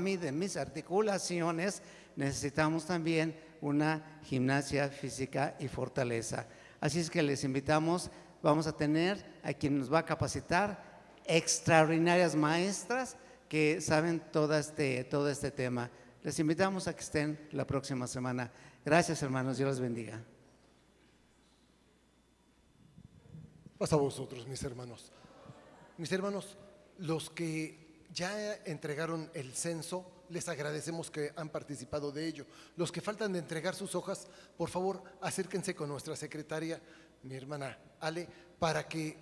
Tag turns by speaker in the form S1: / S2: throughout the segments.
S1: mí de mis articulaciones, necesitamos también una gimnasia física y fortaleza. Así es que les invitamos, vamos a tener a quien nos va a capacitar, extraordinarias maestras que saben todo este tema. Les invitamos a que estén la próxima semana. Gracias, hermanos, Dios los bendiga.
S2: Pasa a vosotros, mis hermanos. Mis hermanos, los que ya entregaron el censo, les agradecemos que han participado de ello. Los que faltan de entregar sus hojas, por favor, acérquense con nuestra secretaria, mi hermana Ale, para que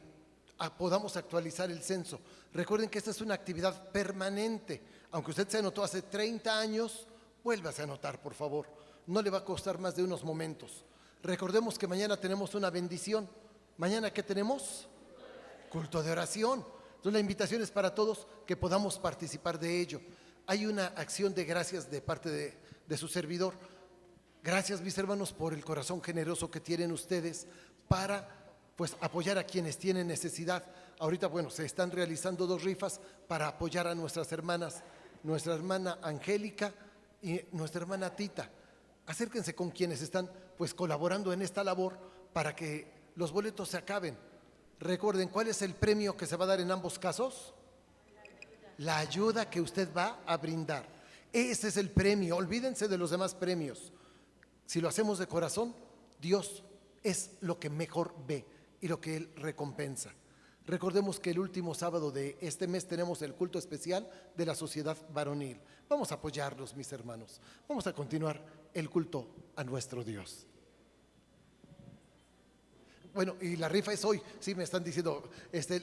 S2: podamos actualizar el censo. Recuerden que esta es una actividad permanente. Aunque usted se anotó hace 30 años, vuélvase a anotar, por favor. No le va a costar más de unos momentos. Recordemos que mañana tenemos una bendición. ¿Mañana qué tenemos? Culto de oración. Entonces la invitación es para todos que podamos participar de ello. Hay una acción de gracias de parte de su servidor. Gracias, mis hermanos, por el corazón generoso que tienen ustedes para apoyar a quienes tienen necesidad. Ahorita, se están realizando 2 rifas para apoyar a nuestras hermanas, nuestra hermana Angélica y nuestra hermana Tita. Acérquense con quienes están colaborando en esta labor para que los boletos se acaben. Recuerden, ¿cuál es el premio que se va a dar en ambos casos? La ayuda que usted va a brindar. Ese es el premio. Olvídense de los demás premios. Si lo hacemos de corazón, Dios es lo que mejor ve y lo que Él recompensa. Recordemos que el último sábado de este mes tenemos el culto especial de la sociedad varonil. Vamos a apoyarlos, mis hermanos. Vamos a continuar el culto a nuestro Dios. Y la rifa es hoy. Sí, me están diciendo,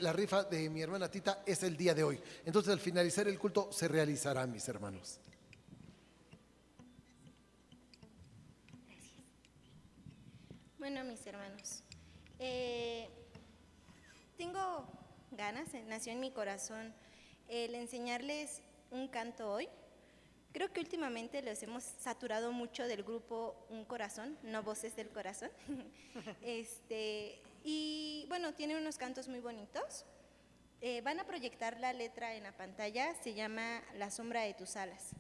S2: la rifa de mi hermana Tita es el día de hoy. Entonces, al finalizar el culto se realizará, mis hermanos.
S3: Bueno, mis hermanos, tengo ganas, nació en mi corazón el enseñarles un canto hoy. Creo que últimamente los hemos saturado mucho del grupo Un Corazón, no Voces del Corazón. Y tienen unos cantos muy bonitos. Van a proyectar la letra en la pantalla, se llama La sombra de tus alas.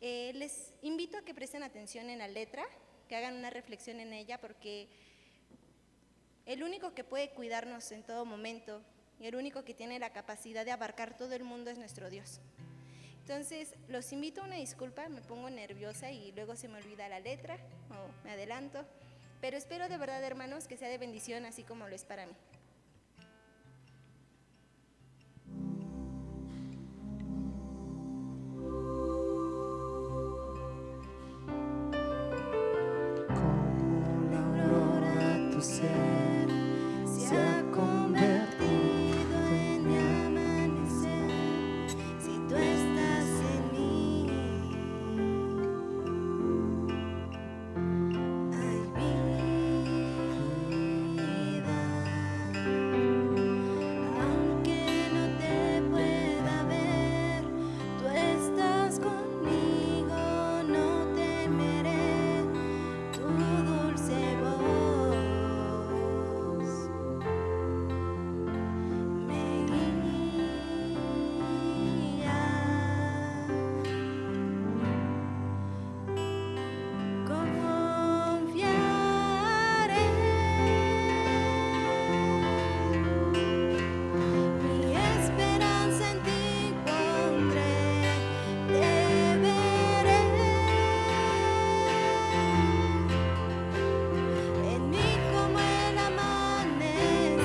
S3: Les invito a que presten atención en la letra, que hagan una reflexión en ella, porque el único que puede cuidarnos en todo momento y el único que tiene la capacidad de abarcar todo el mundo es nuestro Dios. Entonces, los invito a una disculpa, me pongo nerviosa y luego se me olvida la letra o me adelanto, pero espero de verdad, hermanos, que sea de bendición así como lo es para mí.
S4: Como la aurora tu ser se ha convertido en mi amanecer, si tú estás en mí, hay vida, aunque no te pueda ver, tú estás conmigo, no temeré tu dulce voz. Me guía, confiaré, mi esperanza en ti pondré, te veré, en mí como el amanecer,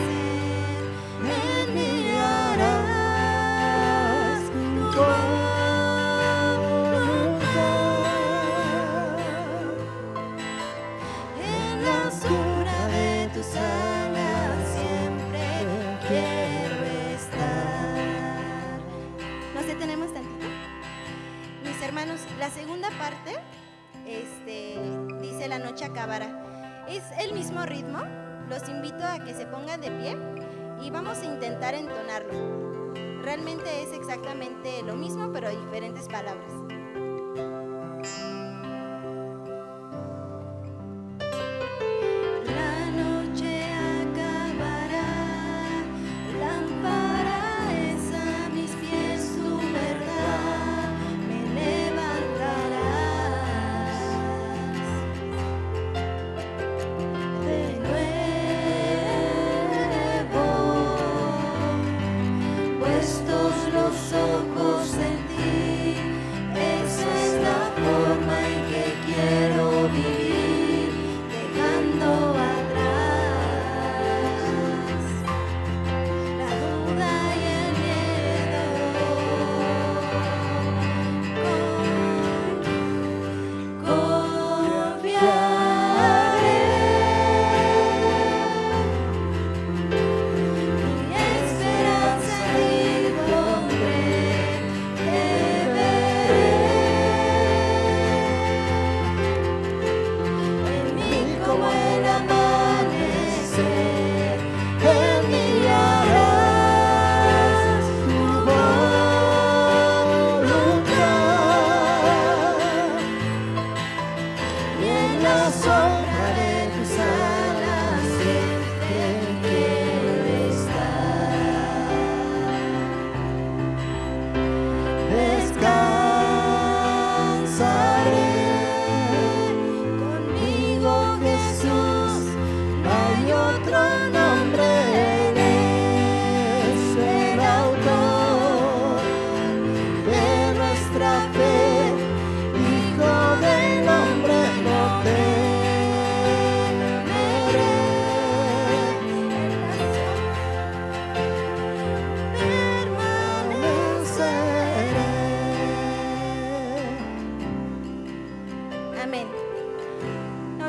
S4: en mí harás tu voluntad. En la sombra de tus alas siempre quiero estar.
S3: ¿Nos detenemos tantito? Mis hermanos, la segunda parte dice La noche acabará. Es el mismo ritmo, los invito a que se pongan de pie y vamos a intentar entonarlo. Realmente es exactamente lo mismo, pero diferentes palabras.
S4: La noche acabará, lámpara es a mis pies tu verdad, me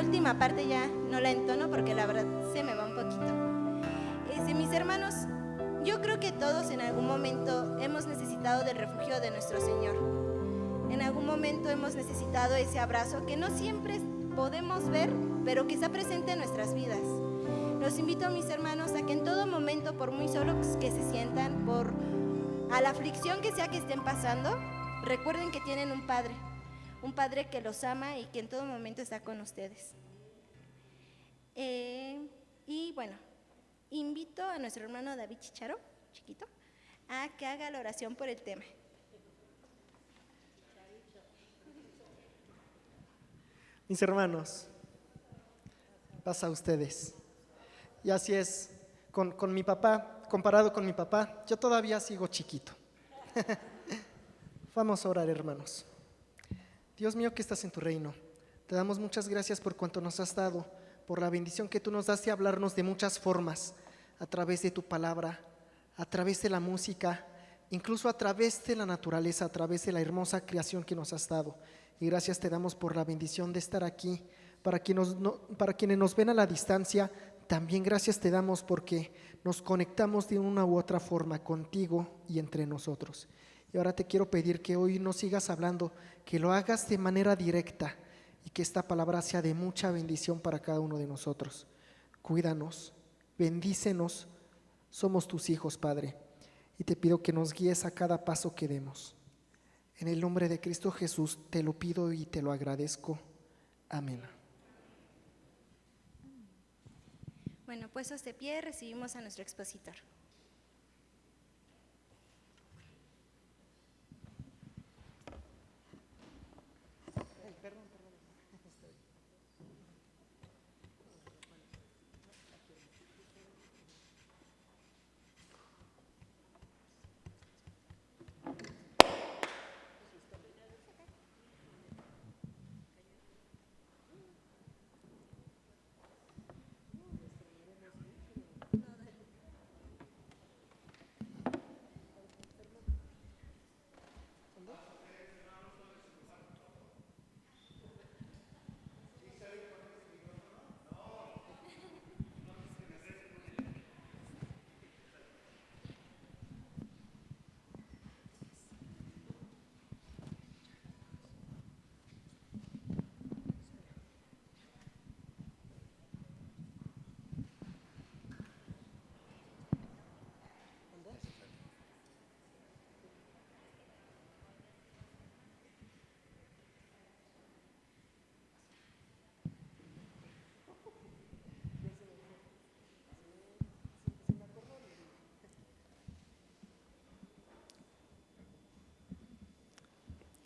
S3: última parte ya no la entono porque la verdad se me va un poquito. Mis hermanos, yo creo que todos en algún momento hemos necesitado del refugio de nuestro Señor. En algún momento hemos necesitado ese abrazo que no siempre podemos ver, pero que está presente en nuestras vidas. Los invito, mis hermanos, a que en todo momento, por muy solos que se sientan, a la aflicción que sea que estén pasando, recuerden que tienen un Padre que los ama y que en todo momento está con ustedes. Y bueno, invito a nuestro hermano David Chicharo, chiquito, a que haga la oración por el tema.
S5: Mis hermanos, pasa a ustedes. Y así es, con mi papá, comparado con mi papá, yo todavía sigo chiquito. Vamos a orar, hermanos. Dios mío que estás en tu reino, te damos muchas gracias por cuanto nos has dado, por la bendición que tú nos das de hablarnos de muchas formas, a través de tu palabra, a través de la música, incluso a través de la naturaleza, a través de la hermosa creación que nos has dado. Y gracias te damos por la bendición de estar aquí. Para quienes nos ven a la distancia, también gracias te damos porque nos conectamos de una u otra forma contigo y entre nosotros. Y ahora te quiero pedir que hoy no sigas hablando, que lo hagas de manera directa y que esta palabra sea de mucha bendición para cada uno de nosotros. Cuídanos, bendícenos, somos tus hijos, Padre, y te pido que nos guíes a cada paso que demos. En el nombre de Cristo Jesús te lo pido y te lo agradezco. Amén.
S3: Bueno, puestos de pie, recibimos a nuestro expositor.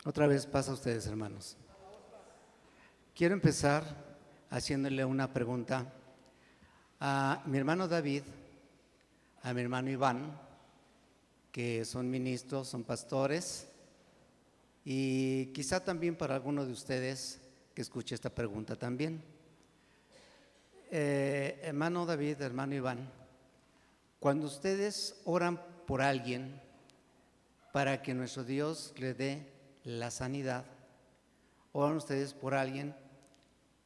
S1: Otra vez pasa a ustedes, hermanos. Quiero empezar haciéndole una pregunta a mi hermano David, a mi hermano Iván, que son ministros, son pastores, y quizá también para alguno de ustedes que escuche esta pregunta también. Hermano David, hermano Iván, cuando ustedes oran por alguien para que nuestro Dios le dé la sanidad, oran ustedes por alguien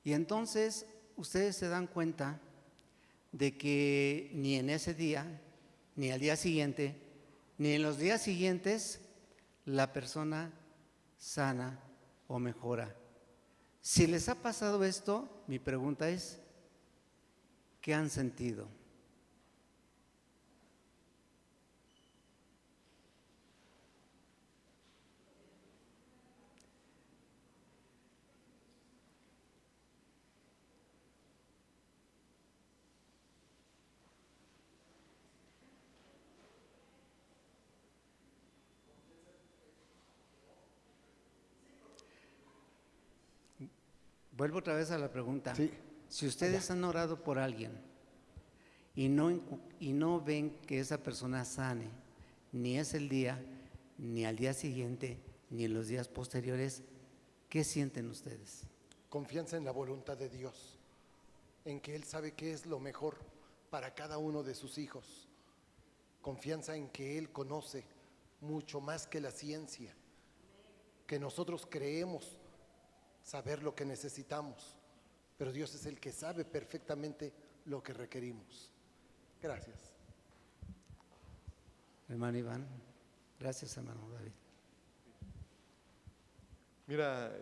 S1: y entonces ustedes se dan cuenta de que ni en ese día, ni al día siguiente, ni en los días siguientes la persona sana o mejora. Si les ha pasado esto, mi pregunta es, ¿qué han sentido? Vuelvo otra vez a la pregunta.
S2: Sí.
S1: Si ustedes han orado por alguien y no ven que esa persona sane, ni es el día, ni al día siguiente, ni en los días posteriores, ¿qué sienten ustedes?
S2: Confianza en la voluntad de Dios, en que Él sabe qué es lo mejor para cada uno de sus hijos. Confianza en que Él conoce mucho más que la ciencia, que nosotros creemos saber lo que necesitamos, pero Dios es el que sabe perfectamente lo que requerimos. Gracias.
S1: Hermano Iván. Gracias, hermano David.
S6: Mira,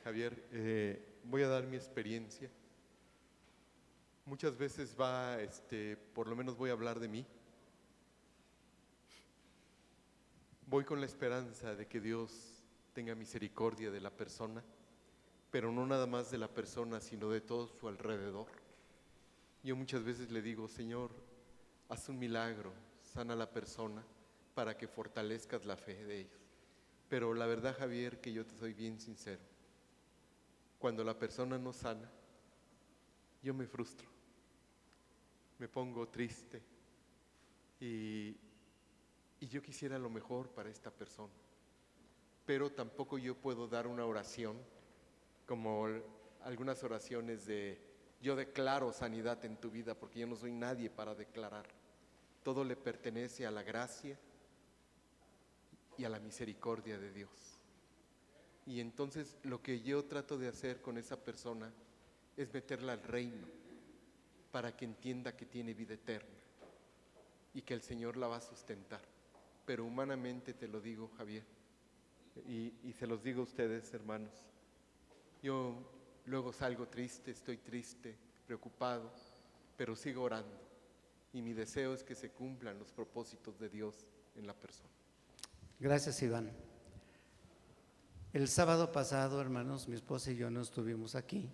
S6: Javier, voy a dar mi experiencia. Muchas veces por lo menos voy a hablar de mí. Voy con la esperanza de que Dios tenga misericordia de la persona, pero no nada más de la persona, sino de todo su alrededor. Yo muchas veces le digo, Señor, haz un milagro, sana a la persona para que fortalezcas la fe de ellos. Pero la verdad, Javier, que yo te soy bien sincero. Cuando la persona no sana, yo me frustro, me pongo triste y yo quisiera lo mejor para esta persona. Pero tampoco yo puedo dar una oración como algunas oraciones de yo declaro sanidad en tu vida, porque yo no soy nadie para declarar. Todo le pertenece a la gracia y a la misericordia de Dios. Y entonces lo que yo trato de hacer con esa persona es meterla al reino para que entienda que tiene vida eterna y que el Señor la va a sustentar. Pero humanamente te lo digo, Javier, y se los digo a ustedes, hermanos, yo luego salgo triste, estoy triste, preocupado, pero sigo orando. Y mi deseo es que se cumplan los propósitos de Dios en la persona.
S1: Gracias, Iván. El sábado pasado, hermanos, mi esposa y yo no estuvimos aquí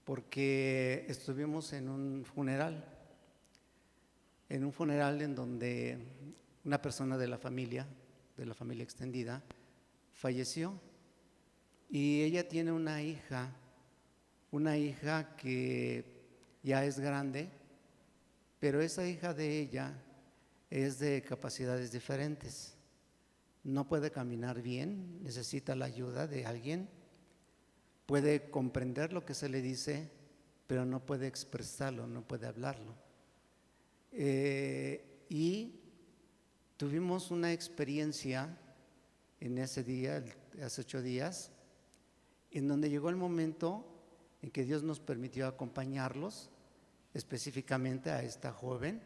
S1: porque estuvimos en un funeral en donde una persona de la familia extendida, falleció y ella tiene una hija que ya es grande, pero esa hija de ella es de capacidades diferentes. No puede caminar bien, necesita la ayuda de alguien, puede comprender lo que se le dice, pero no puede expresarlo, no puede hablarlo. Y tuvimos una experiencia en ese día, hace 8 días, en donde llegó el momento en que Dios nos permitió acompañarlos, específicamente a esta joven.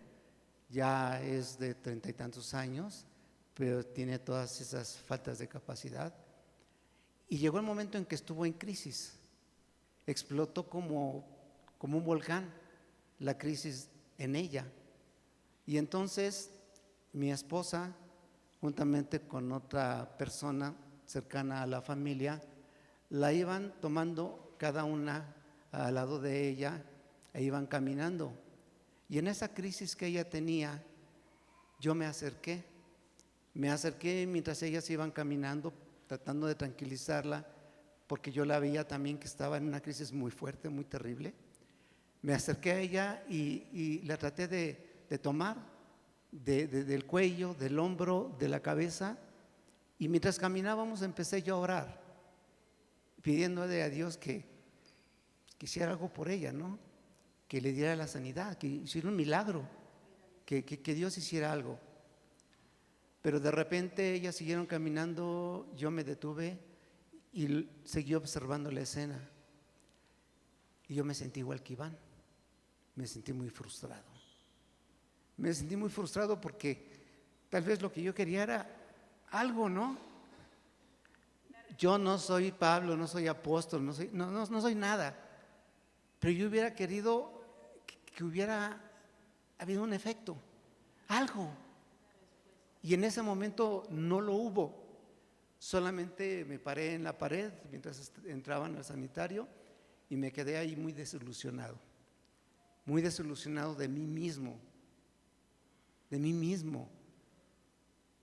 S1: Ya es de 30 y tantos años, pero tiene todas esas faltas de capacidad. Y llegó el momento en que estuvo en crisis, explotó como un volcán la crisis en ella. Y entonces mi esposa, juntamente con otra persona cercana a la familia, la iban tomando cada una al lado de ella e iban caminando. Y en esa crisis que ella tenía, yo me acerqué mientras ellas iban caminando, tratando de tranquilizarla, porque yo la veía también que estaba en una crisis muy fuerte, muy terrible. Me acerqué a ella y la traté de tomar del cuello, del hombro, de la cabeza, y mientras caminábamos empecé yo a orar, pidiéndole a Dios que hiciera algo por ella, ¿no? Que le diera la sanidad, que hiciera un milagro, que Dios hiciera algo. Pero de repente ellas siguieron caminando, yo me detuve y seguí observando la escena. Y yo me sentí igual que Iván, me sentí muy frustrado. Me sentí muy frustrado porque tal vez lo que yo quería era algo, ¿no? Yo no soy Pablo, no soy apóstol, no soy nada. Pero yo hubiera querido que hubiera habido un efecto, algo. Y en ese momento no lo hubo. Solamente me paré en la pared mientras entraban al sanitario y me quedé ahí muy desilusionado de mí mismo.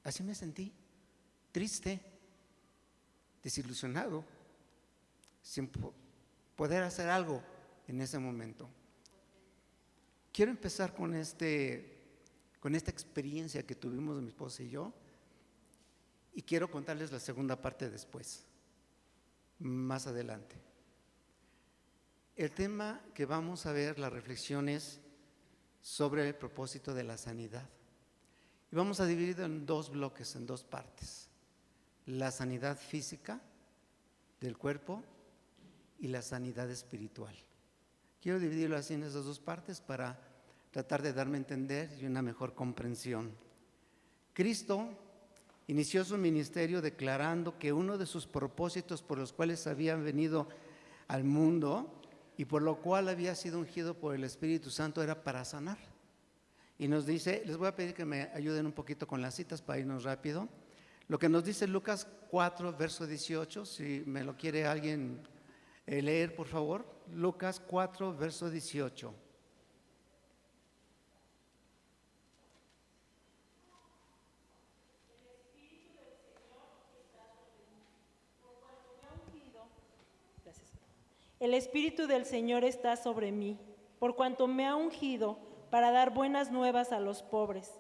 S1: Así me sentí, triste, desilusionado, sin poder hacer algo en ese momento. Quiero empezar con esta experiencia que tuvimos mi esposa y yo, y quiero contarles la segunda parte después, más adelante. El tema que vamos a ver, la reflexión es sobre el propósito de la sanidad. Y vamos a dividirlo en 2 bloques, en 2 partes. La sanidad física del cuerpo y la sanidad espiritual. Quiero dividirlo así en esas dos partes para tratar de darme a entender y una mejor comprensión. Cristo inició su ministerio declarando que uno de sus propósitos por los cuales había venido al mundo y por lo cual había sido ungido por el Espíritu Santo era para sanar. Y nos dice, les voy a pedir que me ayuden un poquito con las citas para irnos rápido. Lo que nos dice Lucas 4, verso 18, si me lo quiere alguien leer, por favor. Lucas 4, verso 18.
S7: El Espíritu del Señor está sobre mí, por cuanto me ha ungido para dar buenas nuevas a los pobres.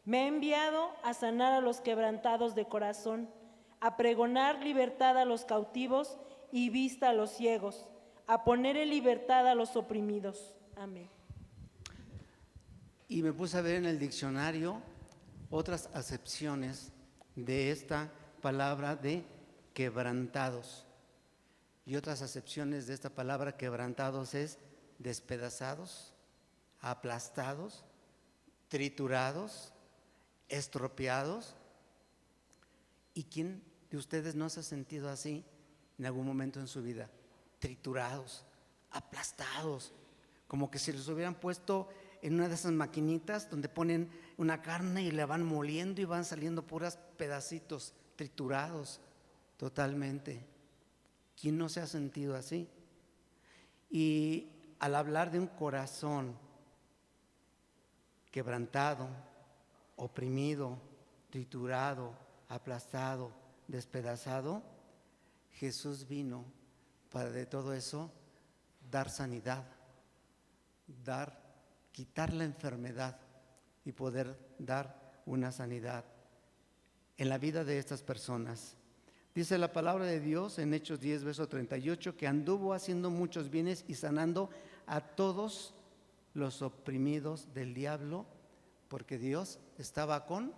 S7: Me ha enviado a sanar a los quebrantados de corazón, a pregonar libertad a los cautivos y vista a los ciegos, a poner en libertad a los oprimidos. Amén.
S1: Y me puse a ver en el diccionario otras acepciones de esta palabra de quebrantados. Y otras acepciones de esta palabra quebrantados es despedazados, aplastados, triturados, estropeados. ¿Y quién de ustedes no se ha sentido así en algún momento en su vida? Triturados, aplastados, como que si les hubieran puesto en una de esas maquinitas donde ponen una carne y la van moliendo y van saliendo puras pedacitos, triturados totalmente. ¿Quién no se ha sentido así? Y al hablar de un corazón quebrantado, oprimido, triturado, aplastado, despedazado, Jesús vino para de todo eso dar sanidad, quitar la enfermedad y poder dar una sanidad en la vida de estas personas. Dice la palabra de Dios en Hechos 10, verso 38, que anduvo haciendo muchos bienes y sanando a todos los oprimidos del diablo, porque Dios estaba con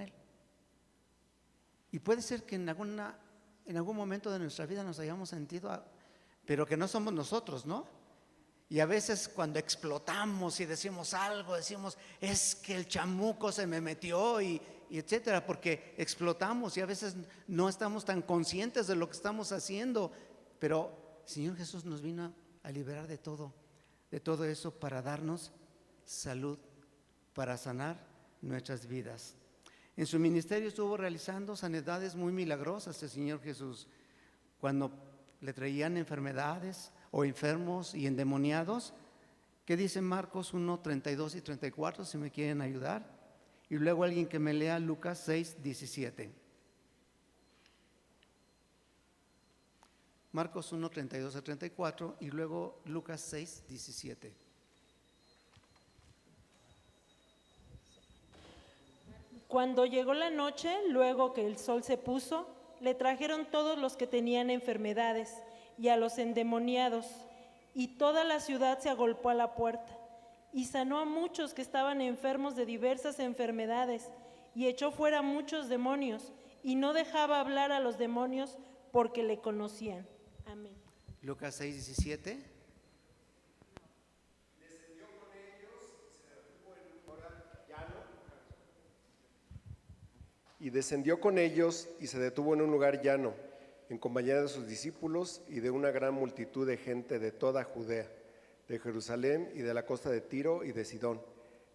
S1: él. Y puede ser que en algún momento de nuestra vida nos hayamos sentido, pero que no somos nosotros, ¿no? Y a veces cuando explotamos y decimos algo, decimos, es que el chamuco se me metió y etcétera, porque explotamos y a veces no estamos tan conscientes de lo que estamos haciendo. Pero el Señor Jesús nos vino a liberar de todo eso para darnos salud, para sanar nuestras vidas. En su ministerio estuvo realizando sanidades muy milagrosas el Señor Jesús. Cuando le traían enfermedades o enfermos y endemoniados, ¿qué dice Marcos 1, 32 y 34? Si me quieren ayudar. Y luego alguien que me lea Lucas 6, 17. Marcos 1, 32 a 34 y luego Lucas 6, 17.
S7: Cuando llegó la noche, luego que el sol se puso, le trajeron todos los que tenían enfermedades y a los endemoniados, y toda la ciudad se agolpó a la puerta. Y sanó a muchos que estaban enfermos de diversas enfermedades, y echó fuera muchos demonios, y no dejaba hablar a los demonios porque le conocían. Amén.
S1: Lucas 6, 17.
S8: Y descendió con ellos y se detuvo en un lugar llano, en compañía de sus discípulos y de una gran multitud de gente de toda Judea, de Jerusalén y de la costa de Tiro y de Sidón,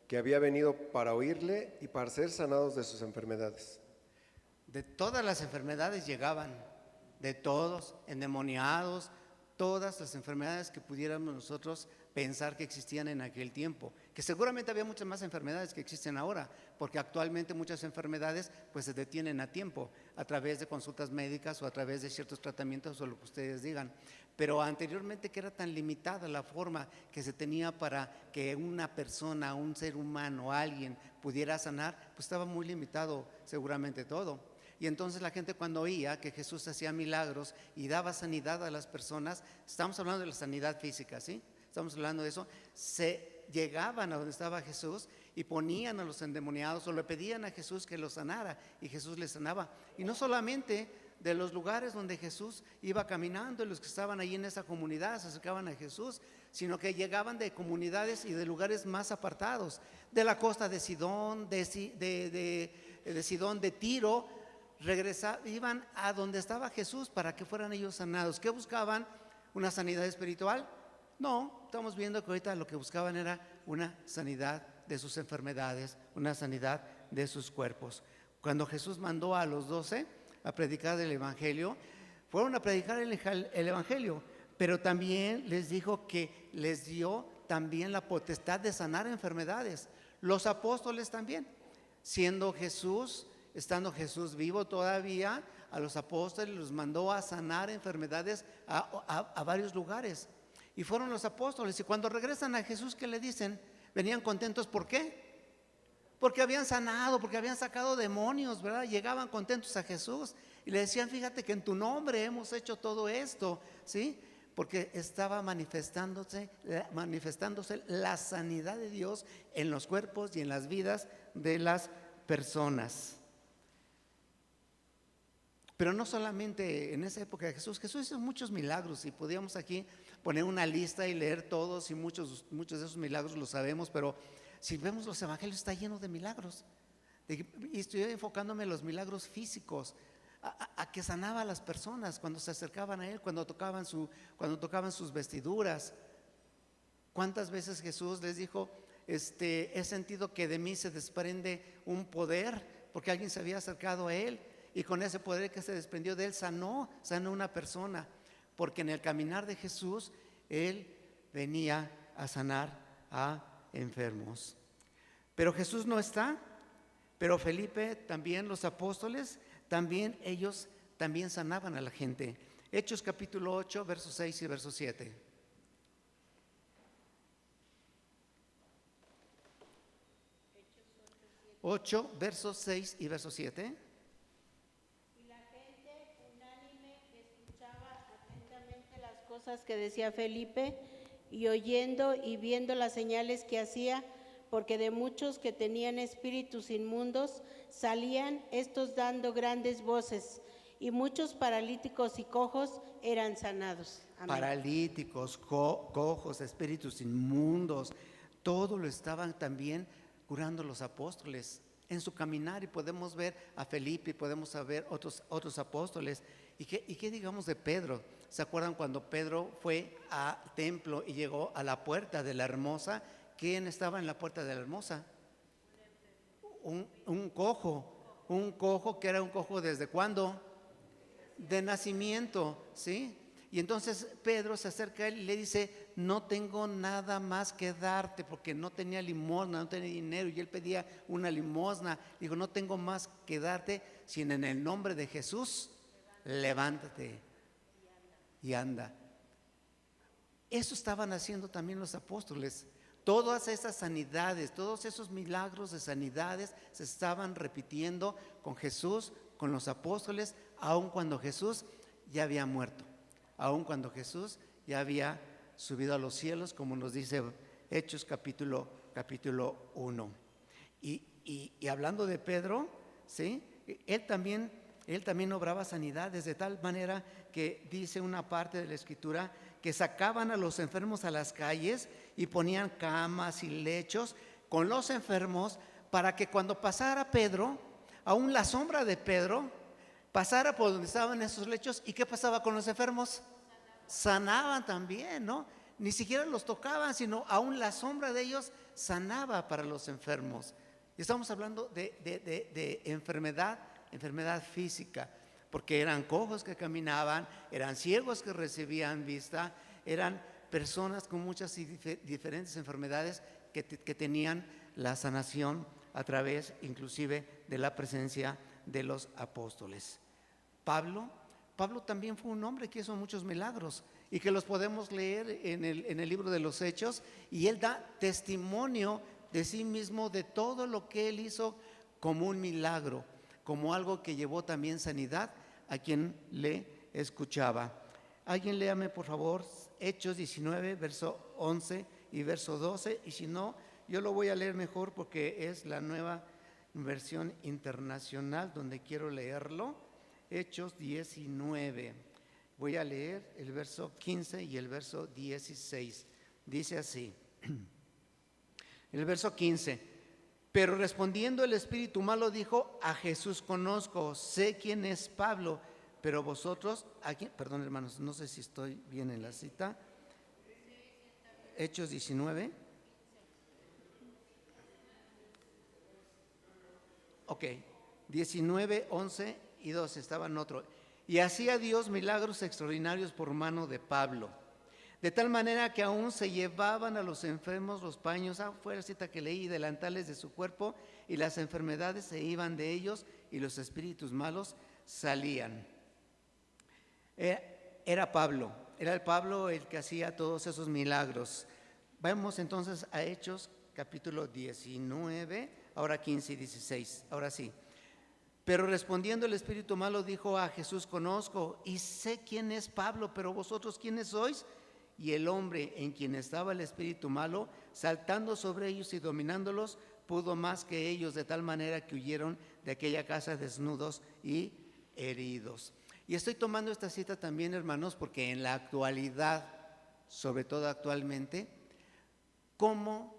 S8: que había venido para oírle y para ser sanados de sus enfermedades.
S1: De todas las enfermedades llegaban, de todos, endemoniados, todas las enfermedades que pudiéramos nosotros pensar que existían en aquel tiempo, que seguramente había muchas más enfermedades que existen ahora, porque actualmente muchas enfermedades pues se detienen a tiempo, a través de consultas médicas o a través de ciertos tratamientos o lo que ustedes digan. Pero anteriormente, que era tan limitada la forma que se tenía para que una persona, un ser humano, alguien pudiera sanar, pues estaba muy limitado seguramente todo. Y entonces la gente, cuando oía que Jesús hacía milagros y daba sanidad a las personas, estamos hablando de la sanidad física, ¿sí? Estamos hablando de eso, se llegaban a donde estaba Jesús y ponían a los endemoniados o le pedían a Jesús que los sanara, y Jesús les sanaba. Y no solamente de los lugares donde Jesús iba caminando y los que estaban ahí en esa comunidad se acercaban a Jesús, sino que llegaban de comunidades y de lugares más apartados, de la costa de Sidón, de Sidón, de Tiro. Iban a donde estaba Jesús para que fueran ellos sanados. ¿Qué buscaban? ¿Una sanidad espiritual? No, estamos viendo que ahorita lo que buscaban era una sanidad de sus enfermedades, una sanidad de sus cuerpos. Cuando Jesús mandó a los 12 a predicar el Evangelio, fueron a predicar el Evangelio, pero también les dijo que les dio también la potestad de sanar enfermedades. Los apóstoles también, estando Jesús vivo todavía, a los apóstoles los mandó a sanar enfermedades a varios lugares. Y fueron los apóstoles, y cuando regresan a Jesús, ¿qué le dicen? Venían contentos, ¿por qué? Porque habían sanado, porque habían sacado demonios, ¿verdad? Llegaban contentos a Jesús y le decían, fíjate que en tu nombre hemos hecho todo esto, ¿sí? Porque estaba manifestándose la sanidad de Dios en los cuerpos y en las vidas de las personas. Pero no solamente en esa época de Jesús hizo muchos milagros y podíamos aquí poner una lista y leer todos, y muchos de esos milagros los sabemos, pero si vemos los evangelios está lleno de milagros. Y estoy enfocándome en los milagros físicos, a que sanaba a las personas cuando se acercaban a Él, cuando tocaban sus vestiduras. ¿Cuántas veces Jesús les dijo, he sentido que de mí se desprende un poder, porque alguien se había acercado a Él? Y con ese poder que se desprendió de Él sanó una persona, porque en el caminar de Jesús Él venía a sanar a enfermos. Pero Jesús no está, pero Felipe también, los apóstoles, también ellos también sanaban a la gente. Hechos capítulo 8, versos 6 y verso 7. Ocho, versos 6 y verso 7.
S9: Cosas que decía Felipe, y oyendo y viendo las señales que hacía, porque de muchos que tenían espíritus inmundos salían estos dando grandes voces, y muchos paralíticos y cojos eran sanados. Amén.
S1: Paralíticos, cojos, espíritus inmundos, todo lo estaban también curando los apóstoles en su caminar. Y podemos ver a Felipe, y podemos ver otros apóstoles. ¿Y qué digamos de Pedro? ¿Se acuerdan cuando Pedro fue al templo y llegó a la puerta de la Hermosa? ¿Quién estaba en la puerta de la Hermosa? Un cojo que era un cojo ¿desde cuándo? De nacimiento, ¿sí? Y entonces Pedro se acerca a él y le dice, no tengo nada más que darte, porque no tenía limosna, no tenía dinero, y él pedía una limosna. Dijo, no tengo más que darte, sino en el nombre de Jesús, levántate y anda. Eso estaban haciendo también los apóstoles. Todas esas sanidades, todos esos milagros de sanidades se estaban repitiendo con Jesús, con los apóstoles, aun cuando Jesús ya había muerto, aun cuando Jesús ya había subido a los cielos, como nos dice Hechos capítulo 1. Y hablando de Pedro, ¿sí? Él también obraba sanidades, de tal manera que dice una parte de la Escritura que sacaban a los enfermos a las calles y ponían camas y lechos con los enfermos, para que cuando pasara Pedro, aún la sombra de Pedro, pasara por donde estaban esos lechos. ¿Y qué pasaba con los enfermos? Sanaban también, ¿no? Ni siquiera los tocaban, sino aún la sombra de ellos sanaba para los enfermos. Y estamos hablando de enfermedad física, porque eran cojos que caminaban, eran ciegos que recibían vista, eran personas con muchas y diferentes enfermedades que tenían la sanación a través inclusive de la presencia de los apóstoles. Pablo también fue un hombre que hizo muchos milagros y que los podemos leer en el libro de los Hechos, y él da testimonio de sí mismo, de todo lo que él hizo como un milagro, como algo que llevó también sanidad a quien le escuchaba. Alguien léame por favor Hechos 19, verso 11 y verso 12, y si no, yo lo voy a leer mejor porque es la nueva versión internacional donde quiero leerlo. Hechos 19. Voy a leer el verso 15 y el verso 16. Dice así, el verso 15. Pero respondiendo el espíritu malo dijo: a Jesús conozco, sé quién es Pablo, pero vosotros, aquí, perdón hermanos, no sé si estoy bien en la cita. Hechos 19. Ok, 19, 11 y 12 estaban otro. Y hacía Dios milagros extraordinarios por mano de Pablo, de tal manera que aún se llevaban a los enfermos los paños, fue la cita que leí, delantales de su cuerpo, y las enfermedades se iban de ellos y los espíritus malos salían. Era el Pablo el que hacía todos esos milagros. Vamos entonces a Hechos capítulo 19, ahora 15 y 16, ahora sí. Pero respondiendo el espíritu malo dijo: a Jesús conozco y sé quién es Pablo, pero vosotros ¿quiénes sois? Y el hombre en quien estaba el espíritu malo, saltando sobre ellos y dominándolos, pudo más que ellos, de tal manera que huyeron de aquella casa desnudos y heridos. Y estoy tomando esta cita también, hermanos, porque en la actualidad, sobre todo actualmente, como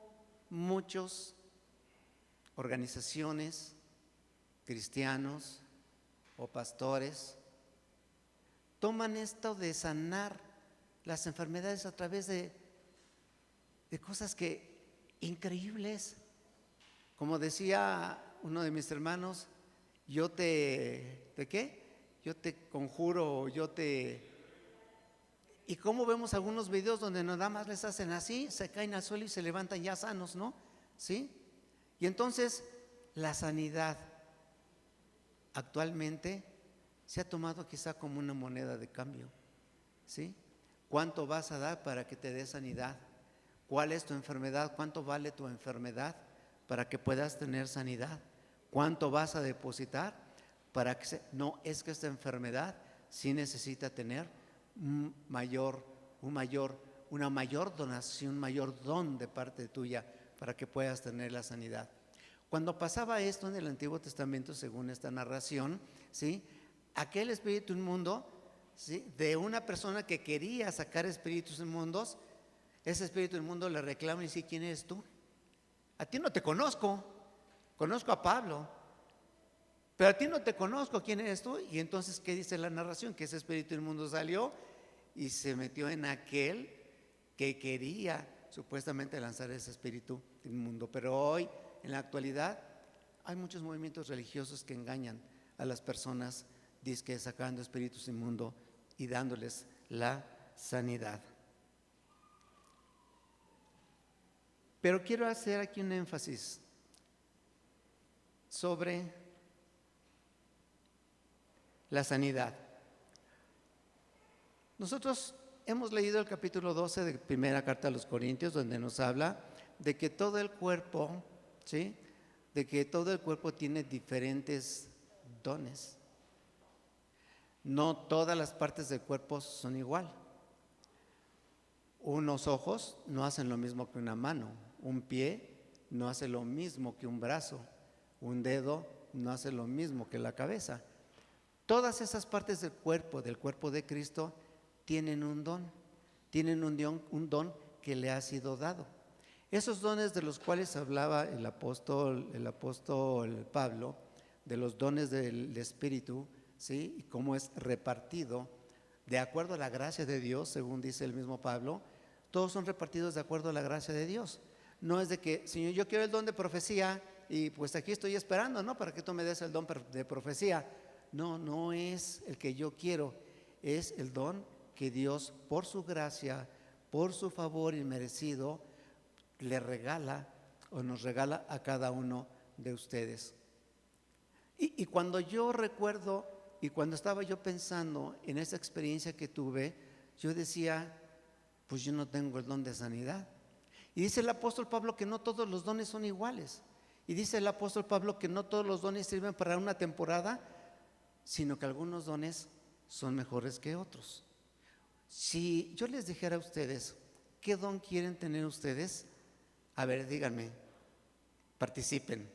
S1: muchas organizaciones, cristianos o pastores, toman esto de sanar las enfermedades a través de cosas que increíbles. Como decía uno de mis hermanos, ¿de qué? Yo te conjuro, Y cómo vemos algunos videos donde nada más les hacen así, se caen al suelo y se levantan ya sanos, ¿no? ¿Sí? Y entonces la sanidad actualmente se ha tomado quizá como una moneda de cambio, ¿sí? ¿Cuánto vas a dar para que te dé sanidad? ¿Cuál es tu enfermedad? ¿Cuánto vale tu enfermedad para que puedas tener sanidad? ¿Cuánto vas a depositar para que no, es que esta enfermedad sí necesita tener una mayor donación, un mayor don de parte tuya para que puedas tener la sanidad? Cuando pasaba esto en el Antiguo Testamento, según esta narración, ¿sí?, aquel espíritu inmundo, ¿sí?, de una persona que quería sacar espíritus inmundos, ese espíritu inmundo le reclama y dice: ¿quién eres tú? A ti no te conozco, conozco a Pablo, pero a ti no te conozco, ¿quién eres tú? Y entonces, ¿qué dice la narración? Que ese espíritu inmundo salió y se metió en aquel que quería supuestamente lanzar ese espíritu inmundo. Pero hoy, en la actualidad, hay muchos movimientos religiosos que engañan a las personas, dizque sacando espíritus inmundos y dándoles la sanidad. Pero quiero hacer aquí un énfasis sobre la sanidad. Nosotros hemos leído el capítulo 12 de primera carta a los Corintios, donde nos habla de que todo el cuerpo, ¿sí?, de que todo el cuerpo tiene diferentes dones. No todas las partes del cuerpo son igual. Unos ojos no hacen lo mismo que una mano, un pie no hace lo mismo que un brazo, un dedo no hace lo mismo que la cabeza. Todas esas partes del cuerpo de Cristo, tienen un don que le ha sido dado. Esos dones de los cuales hablaba el apóstol Pablo, de los dones del Espíritu, ¿sí?, y cómo es repartido de acuerdo a la gracia de Dios, según dice el mismo Pablo, todos son repartidos de acuerdo a la gracia de Dios. No es de que, Señor, yo quiero el don de profecía y pues aquí estoy esperando, ¿no?, para que tú me des el don de profecía. No, no es el que yo quiero, es el don que Dios, por su gracia, por su favor inmerecido, le regala o nos regala a cada uno de ustedes. Y cuando yo recuerdo y cuando estaba yo pensando en esa experiencia que tuve, yo decía: pues yo no tengo el don de sanidad. Y dice el apóstol Pablo que no todos los dones son iguales. Y dice el apóstol Pablo que no todos los dones sirven para una temporada, sino que algunos dones son mejores que otros. Si yo les dijera a ustedes, ¿qué don quieren tener ustedes? A ver, díganme, participen.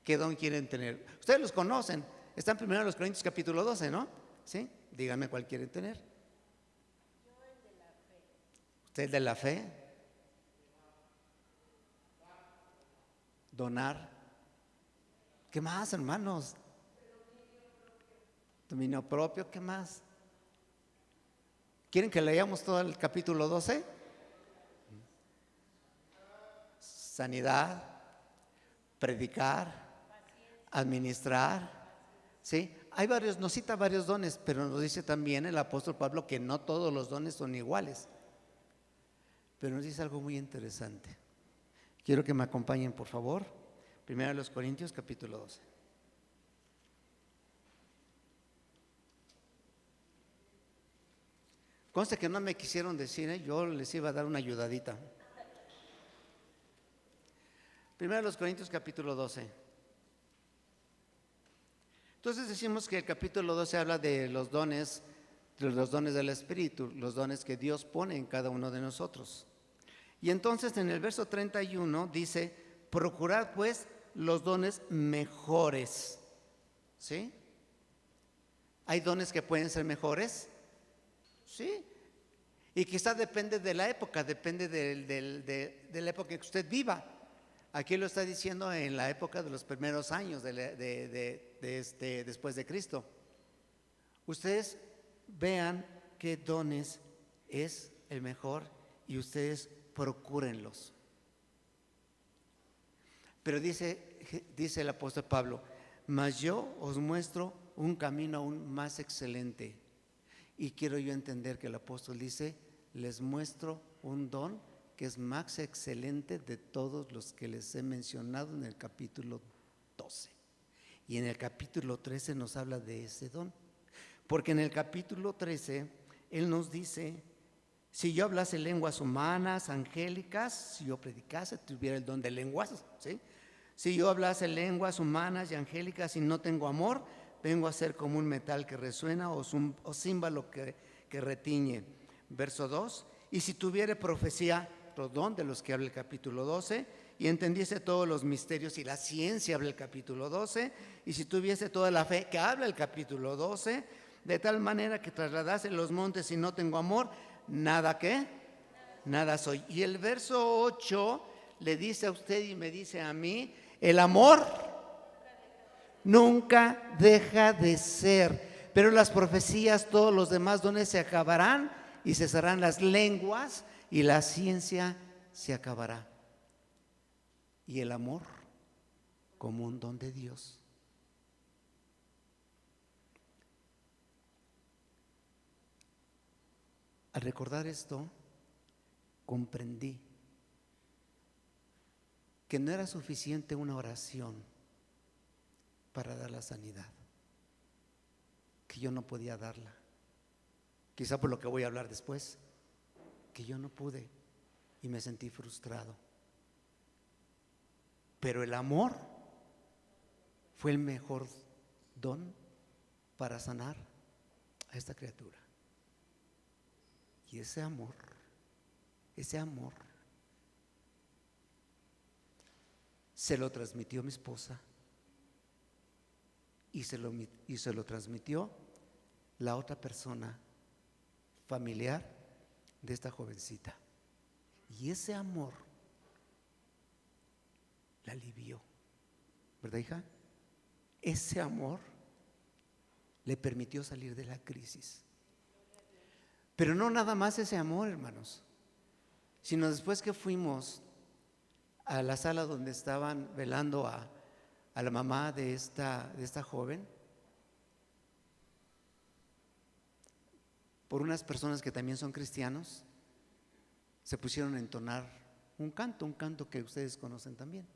S1: ¿Qué don quieren tener? Ustedes los conocen. Está en 1 Corintios capítulo 12, ¿no? ¿Sí? Díganme cuál quieren tener. ¿Usted de la fe? Donar. ¿Qué más, hermanos? Dominio propio, ¿qué más? ¿Quieren que leamos todo el capítulo 12? Sanidad, predicar, administrar, ¿sí? Hay varios, nos cita varios dones, pero nos dice también el apóstol Pablo que no todos los dones son iguales. Pero nos dice algo muy interesante. Quiero que me acompañen, por favor. 1 Corintios capítulo 12. Conste que no me quisieron decir, yo les iba a dar una ayudadita. 1 Corintios capítulo 12. Entonces decimos que el capítulo 12 habla de los dones del Espíritu, los dones que Dios pone en cada uno de nosotros. Y entonces en el verso 31 dice, procurad pues los dones mejores. ¿Sí? ¿Hay dones que pueden ser mejores? Sí. Y quizás depende de la época, depende de la época que usted viva. Aquí lo está diciendo en la época de los primeros años después de Cristo. Ustedes vean qué dones es el mejor y ustedes procúrenlos. Pero dice el apóstol Pablo, mas yo os muestro un camino aún más excelente. Y quiero yo entender que el apóstol dice, les muestro un don que es más excelente de todos los que les he mencionado en el capítulo 12. Y en el capítulo 13 nos habla de ese don. Porque en el capítulo 13, él nos dice, si yo hablase lenguas humanas, angélicas, si yo predicase, tuviera el don de lenguas, ¿sí? Si yo hablase lenguas humanas y angélicas y no tengo amor, vengo a ser como un metal que resuena o címbalo que retiñe. Verso 2, y si tuviere profecía, otro don de los que habla el capítulo 12, y entendiese todos los misterios y la ciencia, habla el capítulo 12, y si tuviese toda la fe, que habla el capítulo 12, de tal manera que trasladase los montes y no tengo amor, nada ¿qué? Nada soy. Y el verso 8 le dice a usted y me dice a mí, el amor nunca deja de ser, pero las profecías, todos los demás dones se acabarán y cesarán las lenguas y la ciencia se acabará. Y el amor como un don de Dios. Al recordar esto, comprendí que no era suficiente una oración para dar la sanidad, que yo no podía darla, quizá por lo que voy a hablar después, que yo no pude y me sentí frustrado. Pero el amor fue el mejor don para sanar a esta criatura. Y ese amor se lo transmitió mi esposa y se lo transmitió la otra persona familiar de esta jovencita. Y ese amor la alivió, ¿verdad, hija? Ese amor le permitió salir de la crisis. Pero no nada más ese amor, hermanos, sino después que fuimos a la sala donde estaban velando a la mamá de esta joven, por unas personas que también son cristianos, se pusieron a entonar un canto que ustedes conocen también.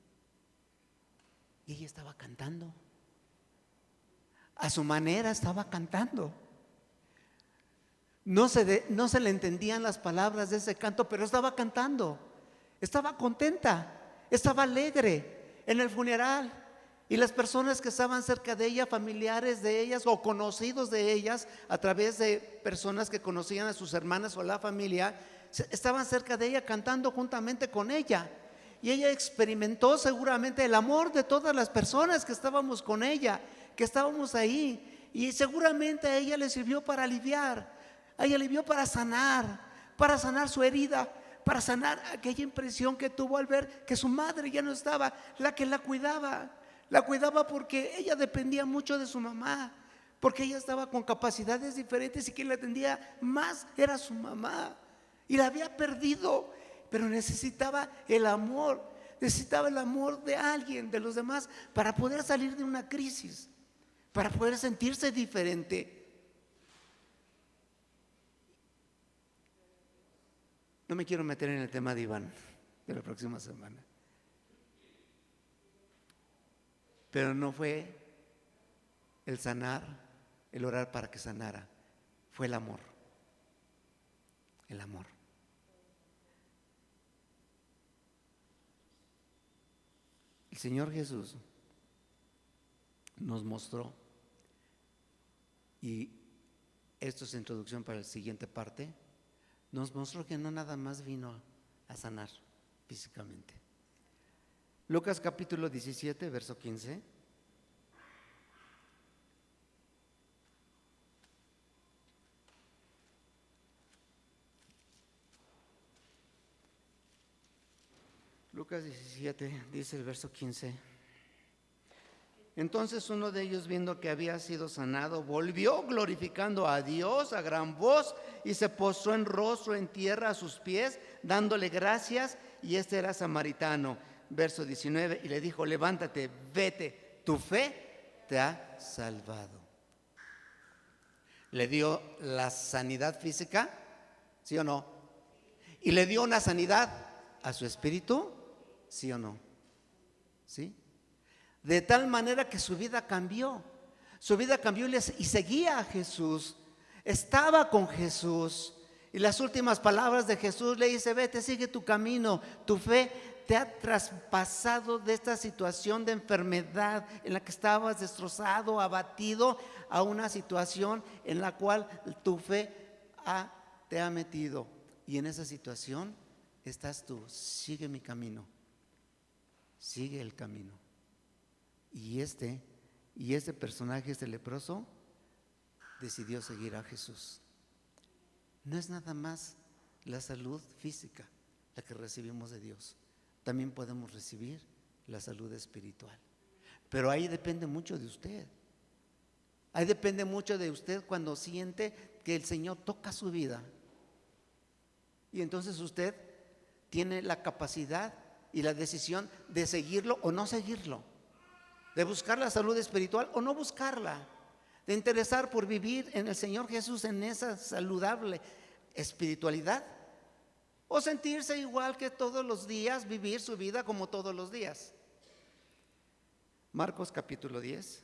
S1: Y ella estaba cantando. A su manera estaba cantando. No se le entendían las palabras de ese canto, pero estaba cantando. Estaba contenta, estaba alegre en el funeral. Y las personas que estaban cerca de ella, familiares de ellas o conocidos de ellas, a través de personas que conocían a sus hermanas o la familia, estaban cerca de ella cantando juntamente con ella. Y ella experimentó seguramente el amor de todas las personas que estábamos con ella, que estábamos ahí, y seguramente a ella le sirvió para aliviar, a ella le sirvió para sanar su herida, para sanar aquella impresión que tuvo al ver que su madre ya no estaba, la que la cuidaba porque ella dependía mucho de su mamá, porque ella estaba con capacidades diferentes y quien la atendía más era su mamá, y la había perdido, pero necesitaba el amor de alguien, de los demás, para poder salir de una crisis, para poder sentirse diferente. No me quiero meter en el tema de Iván de la próxima semana, pero no fue el sanar, el orar para que sanara, fue el amor. El amor. El Señor Jesús nos mostró, y esto es introducción para la siguiente parte, nos mostró que no nada más vino a sanar físicamente. Lucas capítulo 17, verso 15. Lucas 17, dice el verso 15. Entonces uno de ellos, viendo que había sido sanado, volvió glorificando a Dios a gran voz y se postró en rostro en tierra a sus pies, dándole gracias, y este era samaritano. Verso 19, y le dijo: levántate, vete, tu fe te ha salvado. Le dio la sanidad física, ¿sí o no? Y le dio una sanidad a su espíritu, ¿sí o no? ¿Sí? De tal manera que su vida cambió y seguía a Jesús, estaba con Jesús. Y las últimas palabras de Jesús le dice: vete, sigue tu camino, tu fe te ha traspasado de esta situación de enfermedad en la que estabas destrozado, abatido, a una situación en la cual tu fe te ha metido. Y en esa situación estás tú. Sigue mi camino, sigue el camino. Y este personaje, este leproso, decidió seguir a Jesús. No es nada más la salud física la que recibimos de Dios, también podemos recibir la salud espiritual. Pero ahí depende mucho de usted. Ahí depende mucho de usted cuando siente que el Señor toca su vida. Y entonces usted tiene la capacidad y la decisión de seguirlo o no seguirlo, de buscar la salud espiritual o no buscarla, de interesar por vivir en el Señor Jesús en esa saludable espiritualidad, o sentirse igual que todos los días, vivir su vida como todos los días. Marcos capítulo 10.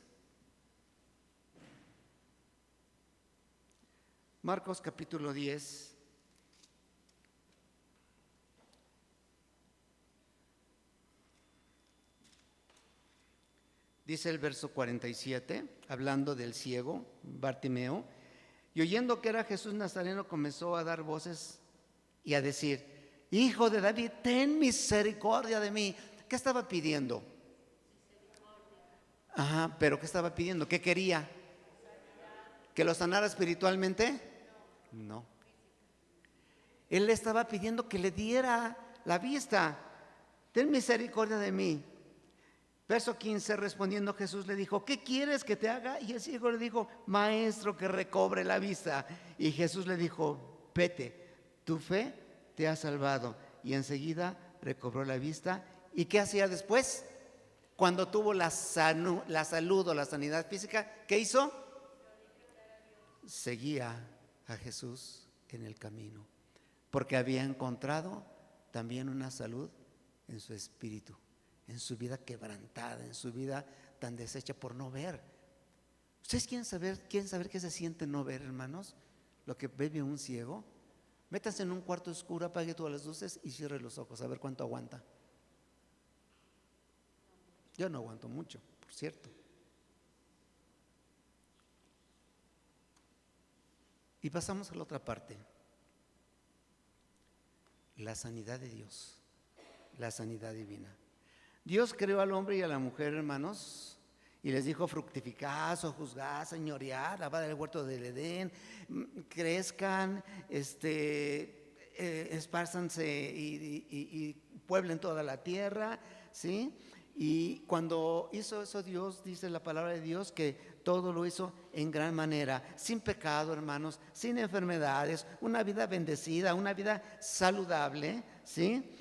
S1: Marcos capítulo 10. Dice el verso 47, hablando del ciego Bartimeo: y oyendo que era Jesús Nazareno, comenzó a dar voces y a decir: Hijo de David, ten misericordia de mí. ¿Qué estaba pidiendo? Pero ¿qué estaba pidiendo? ¿Qué quería? ¿Que lo sanara espiritualmente? No. Él le estaba pidiendo que le diera la vista. Ten misericordia de mí. Verso 15, respondiendo Jesús le dijo: ¿qué quieres que te haga? Y el ciego le dijo: Maestro, que recobre la vista. Y Jesús le dijo: vete, tu fe te ha salvado. Y enseguida recobró la vista. ¿Y qué hacía después? Cuando tuvo la salud o la sanidad física, ¿qué hizo? Seguía a Jesús en el camino, porque había encontrado también una salud en su espíritu, en su vida quebrantada, en su vida tan deshecha por no ver. ¿Ustedes quieren saber qué se siente no ver, hermanos? Lo que vive un ciego. Métanse en un cuarto oscuro, apague todas las luces y cierre los ojos, a ver cuánto aguanta. Yo no aguanto mucho, por cierto. Y pasamos a la otra parte. La sanidad de Dios, la sanidad divina. Dios creó al hombre y a la mujer, hermanos, Y les dijo: fructificad, sojuzgad, señoread, lavad el huerto del Edén, crezcan, espárzanse y pueblen toda la tierra, ¿sí? Y cuando hizo eso Dios, dice la palabra de Dios, que todo lo hizo en gran manera, sin pecado, hermanos, sin enfermedades, una vida bendecida, una vida saludable, ¿sí?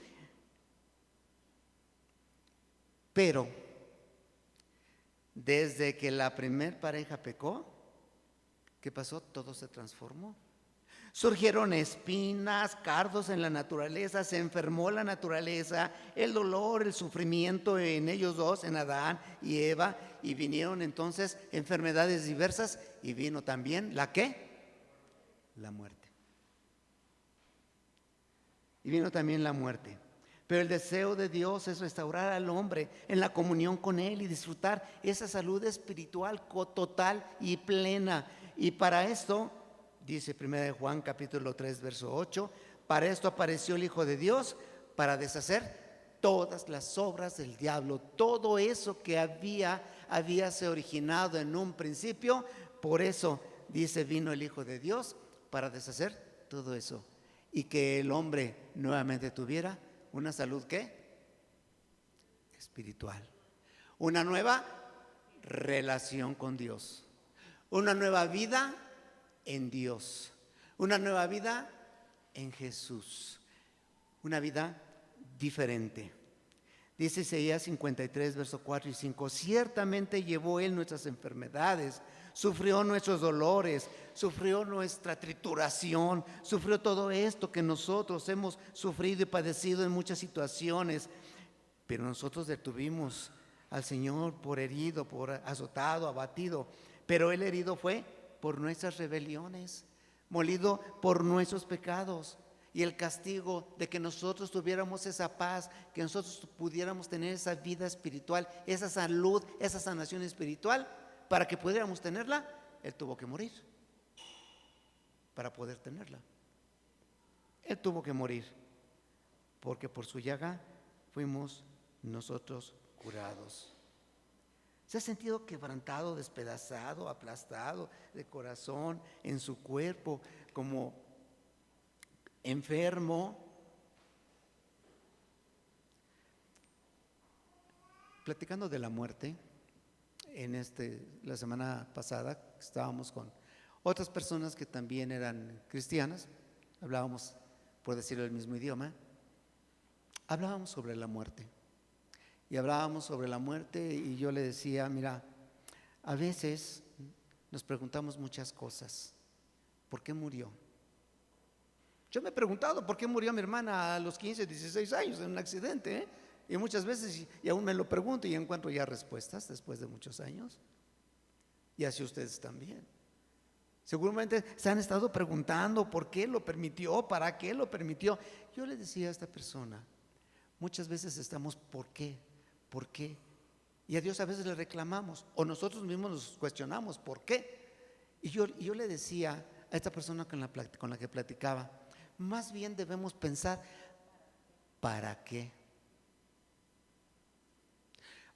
S1: Pero desde que la primer pareja pecó, ¿qué pasó? Todo se transformó. Surgieron espinas, cardos en la naturaleza, se enfermó la naturaleza, el dolor, el sufrimiento en ellos dos, en Adán y Eva, y vinieron entonces enfermedades diversas, y vino también ¿la qué? La muerte. Y vino también la muerte. Pero el deseo de Dios es restaurar al hombre en la comunión con Él y disfrutar esa salud espiritual total y plena. Y para esto, dice 1 Juan capítulo 3 verso 8, para esto apareció el Hijo de Dios, para deshacer todas las obras del diablo. Todo eso que habíase originado en un principio, por eso dice vino el Hijo de Dios, para deshacer todo eso. Y que el hombre nuevamente tuviera una salud ¿qué? Espiritual. Una nueva relación con Dios. Una nueva vida en Dios. Una nueva vida en Jesús. Una vida diferente. Dice Isaías 53, versos 4 y 5. Ciertamente llevó Él nuestras enfermedades, sufrió nuestros dolores, sufrió nuestra trituración, sufrió todo esto que nosotros hemos sufrido y padecido en muchas situaciones. Pero nosotros detuvimos al Señor por herido, por azotado, abatido. Pero Él herido fue por nuestras rebeliones, molido por nuestros pecados. Y el castigo de que nosotros tuviéramos esa paz, que nosotros pudiéramos tener esa vida espiritual, esa salud, esa sanación espiritual, para que pudiéramos tenerla, Él tuvo que morir para poder tenerla. Él tuvo que morir, porque por su llaga fuimos nosotros curados. ¿Se ha sentido quebrantado, despedazado, aplastado de corazón, en su cuerpo, como enfermo? Platicando de la muerte, la semana pasada estábamos con otras personas que también eran cristianas, hablábamos, por decirlo, el mismo idioma, hablábamos sobre la muerte. Y hablábamos sobre la muerte y yo le decía: mira, a veces nos preguntamos muchas cosas. ¿Por qué murió? Yo me he preguntado por qué murió mi hermana a los 15, 16 años en un accidente, y muchas veces, y aún me lo pregunto y encuentro ya respuestas después de muchos años. Y así ustedes también. Seguramente se han estado preguntando por qué lo permitió, para qué lo permitió. Yo le decía a esta persona, muchas veces estamos ¿por qué? ¿Por qué? Y a Dios a veces le reclamamos, o nosotros mismos nos cuestionamos ¿por qué? Y yo le decía a esta persona con la que platicaba, más bien debemos pensar ¿para qué?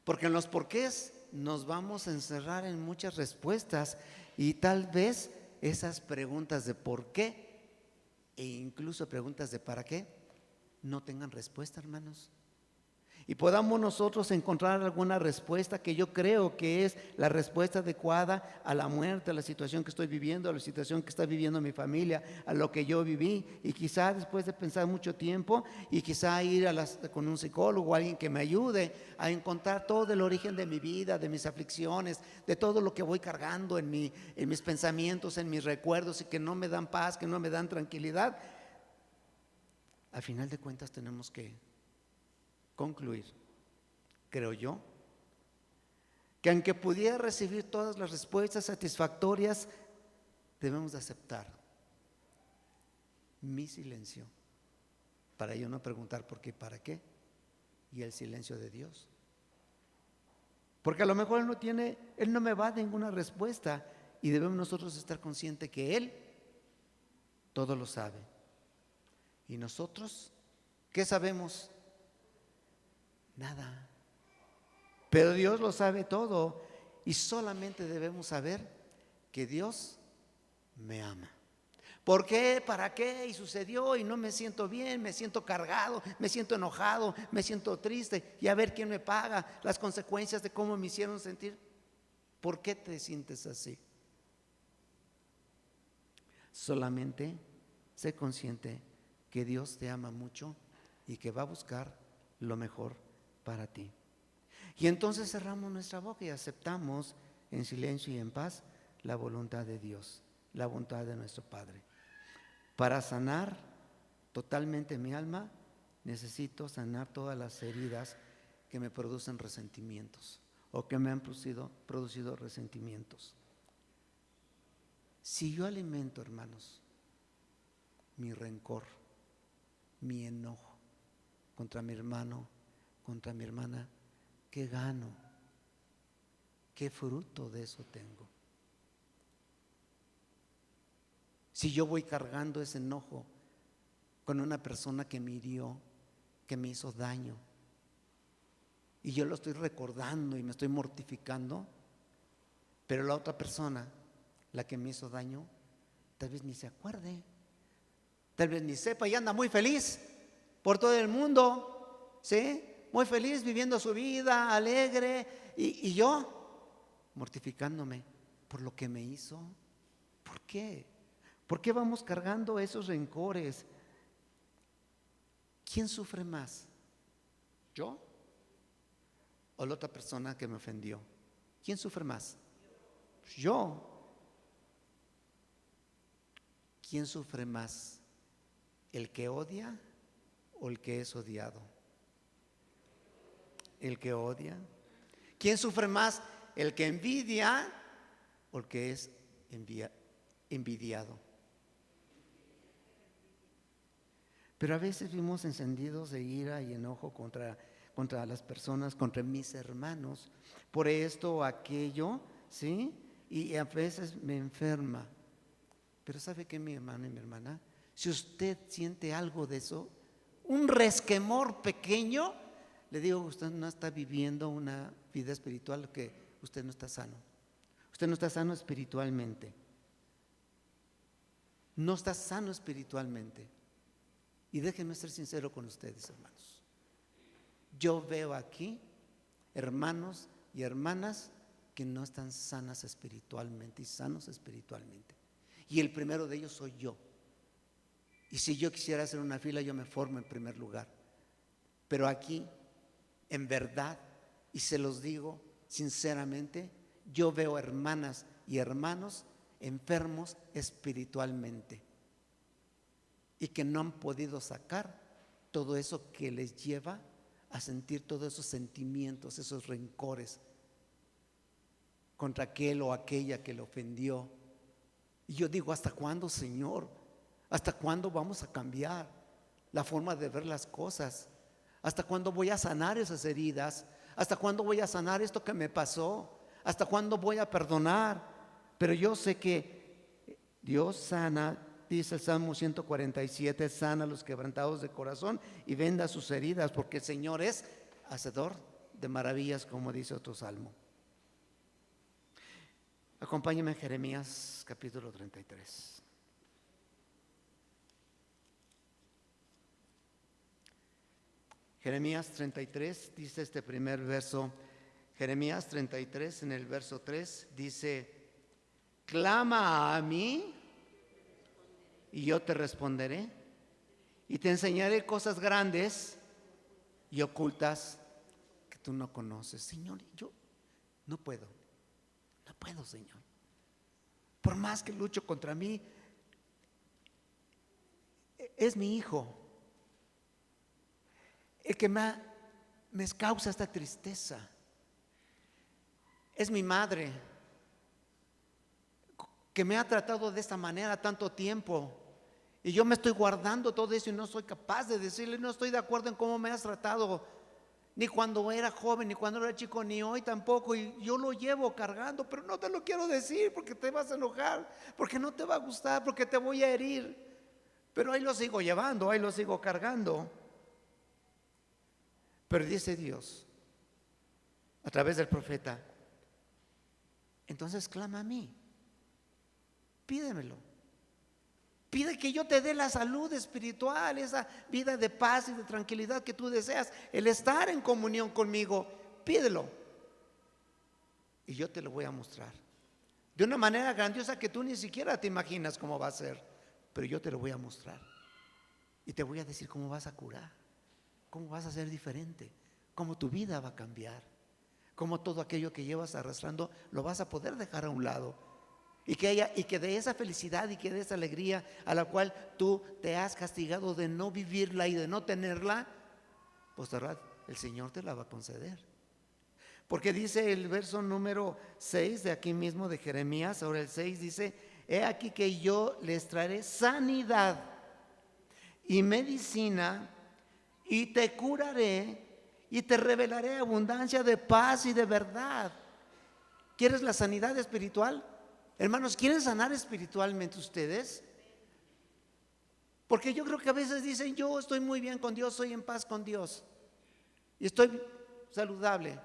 S1: Porque en los porqués nos vamos a encerrar en muchas respuestas, y tal vez esas preguntas de por qué e incluso preguntas de para qué no tengan respuesta, hermanos. Y podamos nosotros encontrar alguna respuesta que yo creo que es la respuesta adecuada a la muerte, a la situación que estoy viviendo, a la situación que está viviendo mi familia, a lo que yo viví. Y quizá después de pensar mucho tiempo, y quizá ir con un psicólogo o alguien que me ayude a encontrar todo el origen de mi vida, de mis aflicciones, de todo lo que voy cargando en mis pensamientos, en mis recuerdos, y que no me dan paz, que no me dan tranquilidad. Al final de cuentas tenemos que concluir, creo yo, que aunque pudiera recibir todas las respuestas satisfactorias, debemos de aceptar mi silencio, para yo no preguntar por qué, para qué, y el silencio de Dios. Porque a lo mejor Él no me va a dar ninguna respuesta, y debemos nosotros estar conscientes que Él todo lo sabe. Y nosotros, ¿qué sabemos? Nada. Pero Dios lo sabe todo. y solamente debemos saber que Dios me ama. ¿Por qué? ¿Para qué? Y sucedió y no me siento bien, me siento cargado, me siento enojado, me siento triste y a ver quién me paga las consecuencias de cómo me hicieron sentir. ¿Por qué te sientes así? Solamente sé consciente que Dios te ama mucho y que va a buscar lo mejor para ti. Y entonces cerramos nuestra boca y aceptamos en silencio y en paz la voluntad de Dios, la voluntad de nuestro Padre. Para sanar totalmente mi alma, necesito sanar todas las heridas que me producen resentimientos o que me han producido resentimientos. Si yo alimento, hermanos, mi rencor, mi enojo contra mi hermano, contra mi hermana, ¿qué gano? ¿Qué fruto de eso tengo? Si yo voy cargando ese enojo con una persona que me hirió, que me hizo daño, y yo lo estoy recordando y me estoy mortificando, pero la otra persona, la que me hizo daño, tal vez ni se acuerde, tal vez ni sepa y anda muy feliz por todo el mundo, ¿sí? Muy feliz viviendo su vida, alegre, y yo mortificándome por lo que me hizo. ¿Por qué? ¿Por qué vamos cargando esos rencores? ¿Quién sufre más? ¿Yo o la otra persona que me ofendió? ¿Quién sufre más? Yo. ¿Quién sufre más? ¿El que odia o el que es odiado? El que odia. ¿Quién sufre más? ¿El que envidia o el que es envidiado? Pero a veces vivimos encendidos de ira y enojo contra las personas, contra mis hermanos, por esto o aquello, ¿sí? Y a veces me enferma. Pero ¿sabe qué, mi hermano y mi hermana? Si usted siente algo de eso, un resquemor pequeño, le digo que usted no está viviendo una vida espiritual, que usted no está sano. Usted no está sano espiritualmente. No está sano espiritualmente. Y déjenme ser sincero con ustedes, hermanos. Yo veo aquí hermanos y hermanas que no están sanas espiritualmente y sanos espiritualmente. Y el primero de ellos soy yo. Y si yo quisiera hacer una fila, yo me formo en primer lugar. Pero aquí, en verdad, y se los digo sinceramente, yo veo hermanas y hermanos enfermos espiritualmente y que no han podido sacar todo eso que les lleva a sentir todos esos sentimientos, esos rencores contra aquel o aquella que le ofendió. Y yo digo, ¿hasta cuándo, Señor? ¿Hasta cuándo vamos a cambiar la forma de ver las cosas? ¿Hasta cuándo voy a sanar esas heridas? ¿Hasta cuándo voy a sanar esto que me pasó? ¿Hasta cuándo voy a perdonar? Pero yo sé que Dios sana. Dice el Salmo 147, sana a los quebrantados de corazón y venda sus heridas, porque el Señor es hacedor de maravillas, como dice otro salmo. Acompáñame a Jeremías capítulo 33. Jeremías 33 dice este primer verso. Jeremías 33 en el verso 3 dice: clama a mí y yo te responderé y te enseñaré cosas grandes y ocultas que tú no conoces. Señor, yo no puedo, Señor. Por más que lucho contra mí, es mi hijo el que me causa esta tristeza. Es mi madre que me ha tratado de esta manera tanto tiempo, y yo me estoy guardando todo eso y no soy capaz de decirle, no estoy de acuerdo en cómo me has tratado, ni cuando era joven, ni cuando era chico, ni hoy tampoco, y yo lo llevo cargando, pero no te lo quiero decir porque te vas a enojar, porque no te va a gustar, porque te voy a herir, pero ahí lo sigo llevando, ahí lo sigo cargando. Pero dice Dios a través del profeta: entonces clama a mí. Pídemelo. Pide que yo te dé la salud espiritual, esa vida de paz y de tranquilidad que tú deseas, el estar en comunión conmigo. Pídelo. Y yo te lo voy a mostrar. De una manera grandiosa que tú ni siquiera te imaginas cómo va a ser. Pero yo te lo voy a mostrar. Y te voy a decir cómo vas a curar, cómo vas a ser diferente, cómo tu vida va a cambiar, cómo todo aquello que llevas arrastrando lo vas a poder dejar a un lado. Y que de esa felicidad y que de esa alegría a la cual tú te has castigado de no vivirla y de no tenerla, pues el Señor te la va a conceder. Porque dice el verso número 6 de aquí mismo de Jeremías, ahora el 6 dice: he aquí que yo les traeré sanidad y medicina, y te curaré y te revelaré abundancia de paz y de verdad. ¿Quieres la sanidad espiritual? Hermanos, ¿quieren sanar espiritualmente ustedes? Porque yo creo que a veces dicen: yo estoy muy bien con Dios, estoy en paz con Dios y estoy saludable.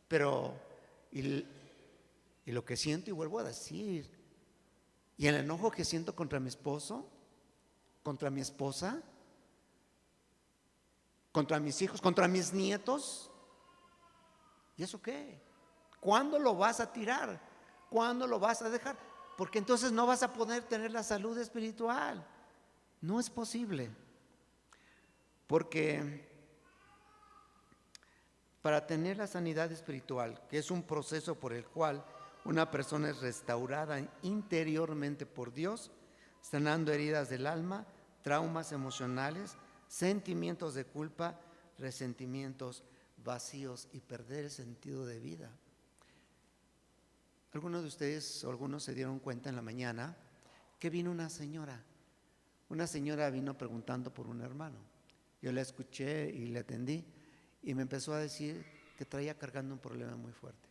S1: Pero y lo que siento, y vuelvo a decir, y el enojo que siento contra mi esposo, contra mi esposa, contra mis hijos, contra mis nietos, ¿y eso qué? ¿Cuándo lo vas a tirar? ¿Cuándo lo vas a dejar? Porque entonces no vas a poder tener la salud espiritual. No es posible. Porque para tener la sanidad espiritual, que es un proceso por el cual una persona es restaurada interiormente por Dios, sanando heridas del alma, traumas emocionales, sentimientos de culpa, resentimientos, vacíos y perder el sentido de vida. Algunos de ustedes o algunos se dieron cuenta en la mañana que vino una señora vino preguntando por un hermano. Yo la escuché y le atendí y me empezó a decir que traía cargando un problema muy fuerte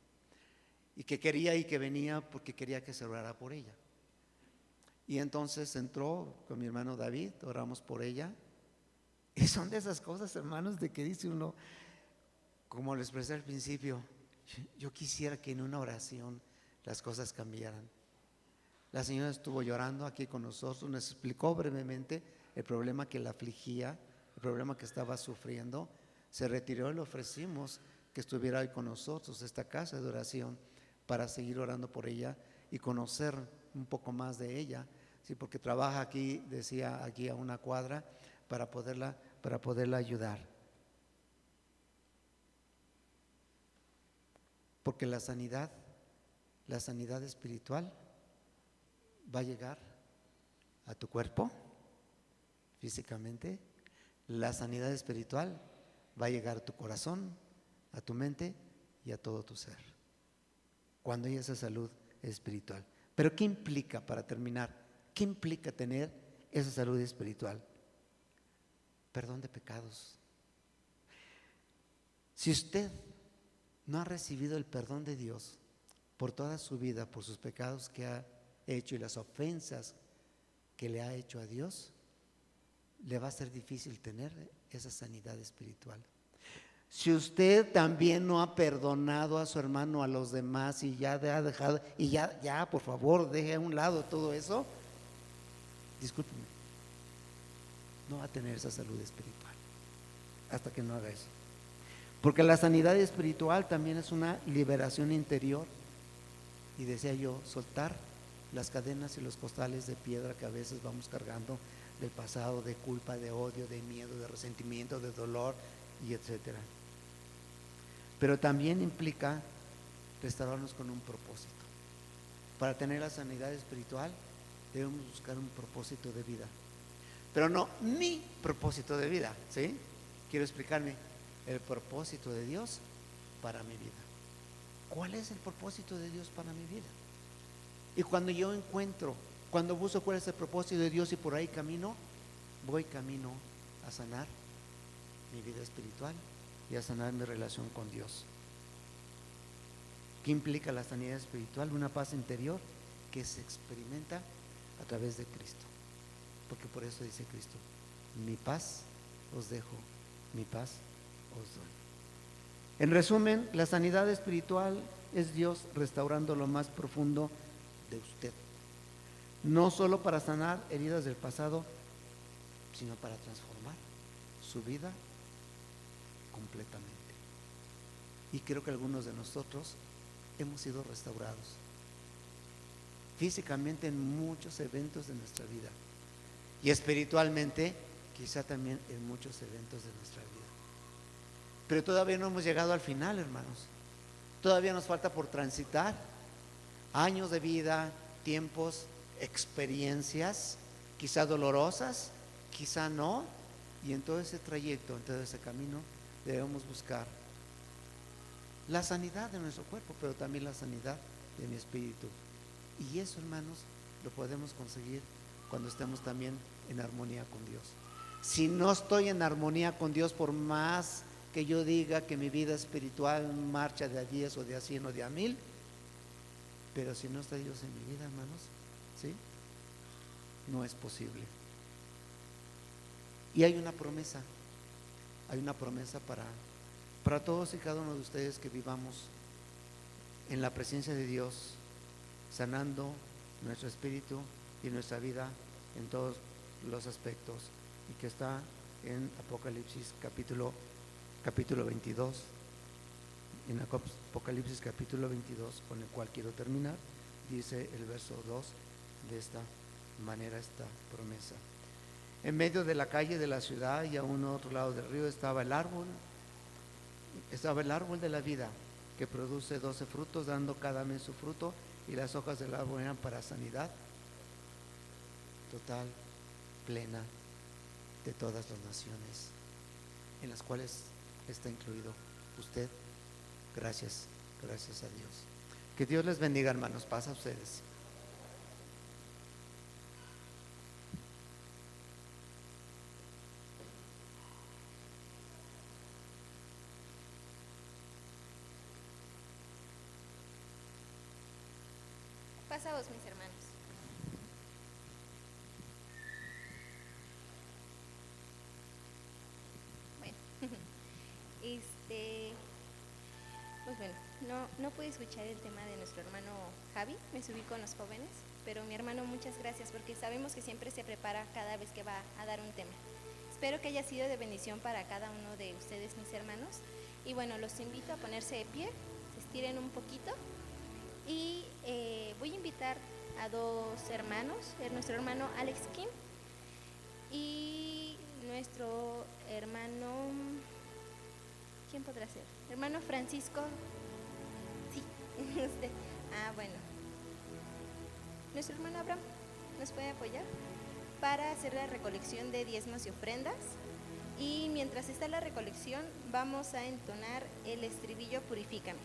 S1: y que quería y que venía porque quería que se orara por ella. Y entonces entró con mi hermano David, oramos por ella. Y son de esas cosas, hermanos, de que dice uno, como lo expresé al principio, yo quisiera que en una oración las cosas cambiaran. La señora estuvo llorando aquí con nosotros, nos explicó brevemente el problema que la afligía, el problema que estaba sufriendo. Se retiró y le ofrecimos que estuviera hoy con nosotros, esta casa de oración, para seguir orando por ella y conocer un poco más de ella, sí, porque trabaja aquí, decía, aquí a una cuadra, para poderla ayudar. Porque la sanidad espiritual va a llegar a tu cuerpo físicamente, la sanidad espiritual va a llegar a tu corazón, a tu mente y a todo tu ser, cuando hay esa salud espiritual. Pero ¿qué implica, para terminar, qué implica tener esa salud espiritual? Perdón de pecados. Si usted no ha recibido el perdón de Dios por toda su vida, por sus pecados que ha hecho y las ofensas que le ha hecho a Dios, le va a ser difícil tener esa sanidad espiritual. Si usted también no ha perdonado a su hermano, a los demás, y ya ha dejado, y ya por favor deje a un lado todo eso, discúlpeme, no va a tener esa salud espiritual hasta que no haga eso. Porque la sanidad espiritual también es una liberación interior, y decía yo, soltar las cadenas y los costales de piedra que a veces vamos cargando del pasado, de culpa, de odio, de miedo, de resentimiento, de dolor y etcétera. Pero también implica restaurarnos con un propósito. Para tener la sanidad espiritual debemos buscar un propósito de vida, pero no mi propósito de vida, ¿sí? Quiero explicarme, el propósito de Dios para mi vida. ¿Cuál es el propósito de Dios para mi vida? Y cuando yo cuando busco cuál es el propósito de Dios y por ahí voy camino a sanar mi vida espiritual y a sanar mi relación con Dios. ¿Qué implica la sanidad espiritual? Una paz interior que se experimenta a través de Cristo. Porque por eso dice Cristo, mi paz os dejo, mi paz os doy. En resumen, la sanidad espiritual es Dios restaurando lo más profundo de usted. No solo para sanar heridas del pasado, sino para transformar su vida completamente. Y creo que algunos de nosotros hemos sido restaurados físicamente en muchos eventos de nuestra vida y espiritualmente quizá también en muchos eventos de nuestra vida. Pero todavía no hemos llegado al final, hermanos. Todavía nos falta por transitar años de vida, tiempos, experiencias, quizá dolorosas, quizá no. Y en todo ese trayecto, en todo ese camino, debemos buscar la sanidad de nuestro cuerpo, pero también la sanidad de mi espíritu. Y eso, hermanos, lo podemos conseguir cuando estemos también en armonía con Dios. Si no estoy en armonía con Dios, por más que yo diga que mi vida espiritual marcha de a 10 o de a 100 o de a 1000, pero si no está Dios en mi vida, hermanos, ¿sí? No es posible. Y hay una promesa para todos y cada uno de ustedes que vivamos en la presencia de Dios, sanando nuestro espíritu y nuestra vida en todos los aspectos, y que está en Apocalipsis capítulo 22, en Apocalipsis capítulo 22, con el cual quiero terminar. Dice el verso 2 de esta manera, esta promesa: en medio de la calle de la ciudad y a un otro lado del río estaba el árbol de la vida, que produce 12 frutos, dando cada mes su fruto, y las hojas del árbol eran para sanidad total, plena, de todas las naciones, en las cuales está incluido usted. Gracias a Dios. Que Dios les bendiga, hermanos. Paz a ustedes.
S3: Pasaos, mis hermanos. Bueno, pues bueno, no pude escuchar el tema de nuestro hermano Javi, me subí con los jóvenes, pero mi hermano, muchas gracias, porque sabemos que siempre se prepara cada vez que va a dar un tema. Espero que haya sido de bendición para cada uno de ustedes, mis hermanos. Y bueno, los invito a ponerse de pie, se estiren un poquito. Y voy a invitar a dos hermanos, nuestro hermano Alex Kim y nuestro hermano, ¿quién podrá ser? Hermano Francisco, sí, usted. Bueno, nuestro hermano Abraham nos puede apoyar para hacer la recolección de diezmos y ofrendas. Y mientras está la recolección, vamos a entonar el estribillo Purifícame.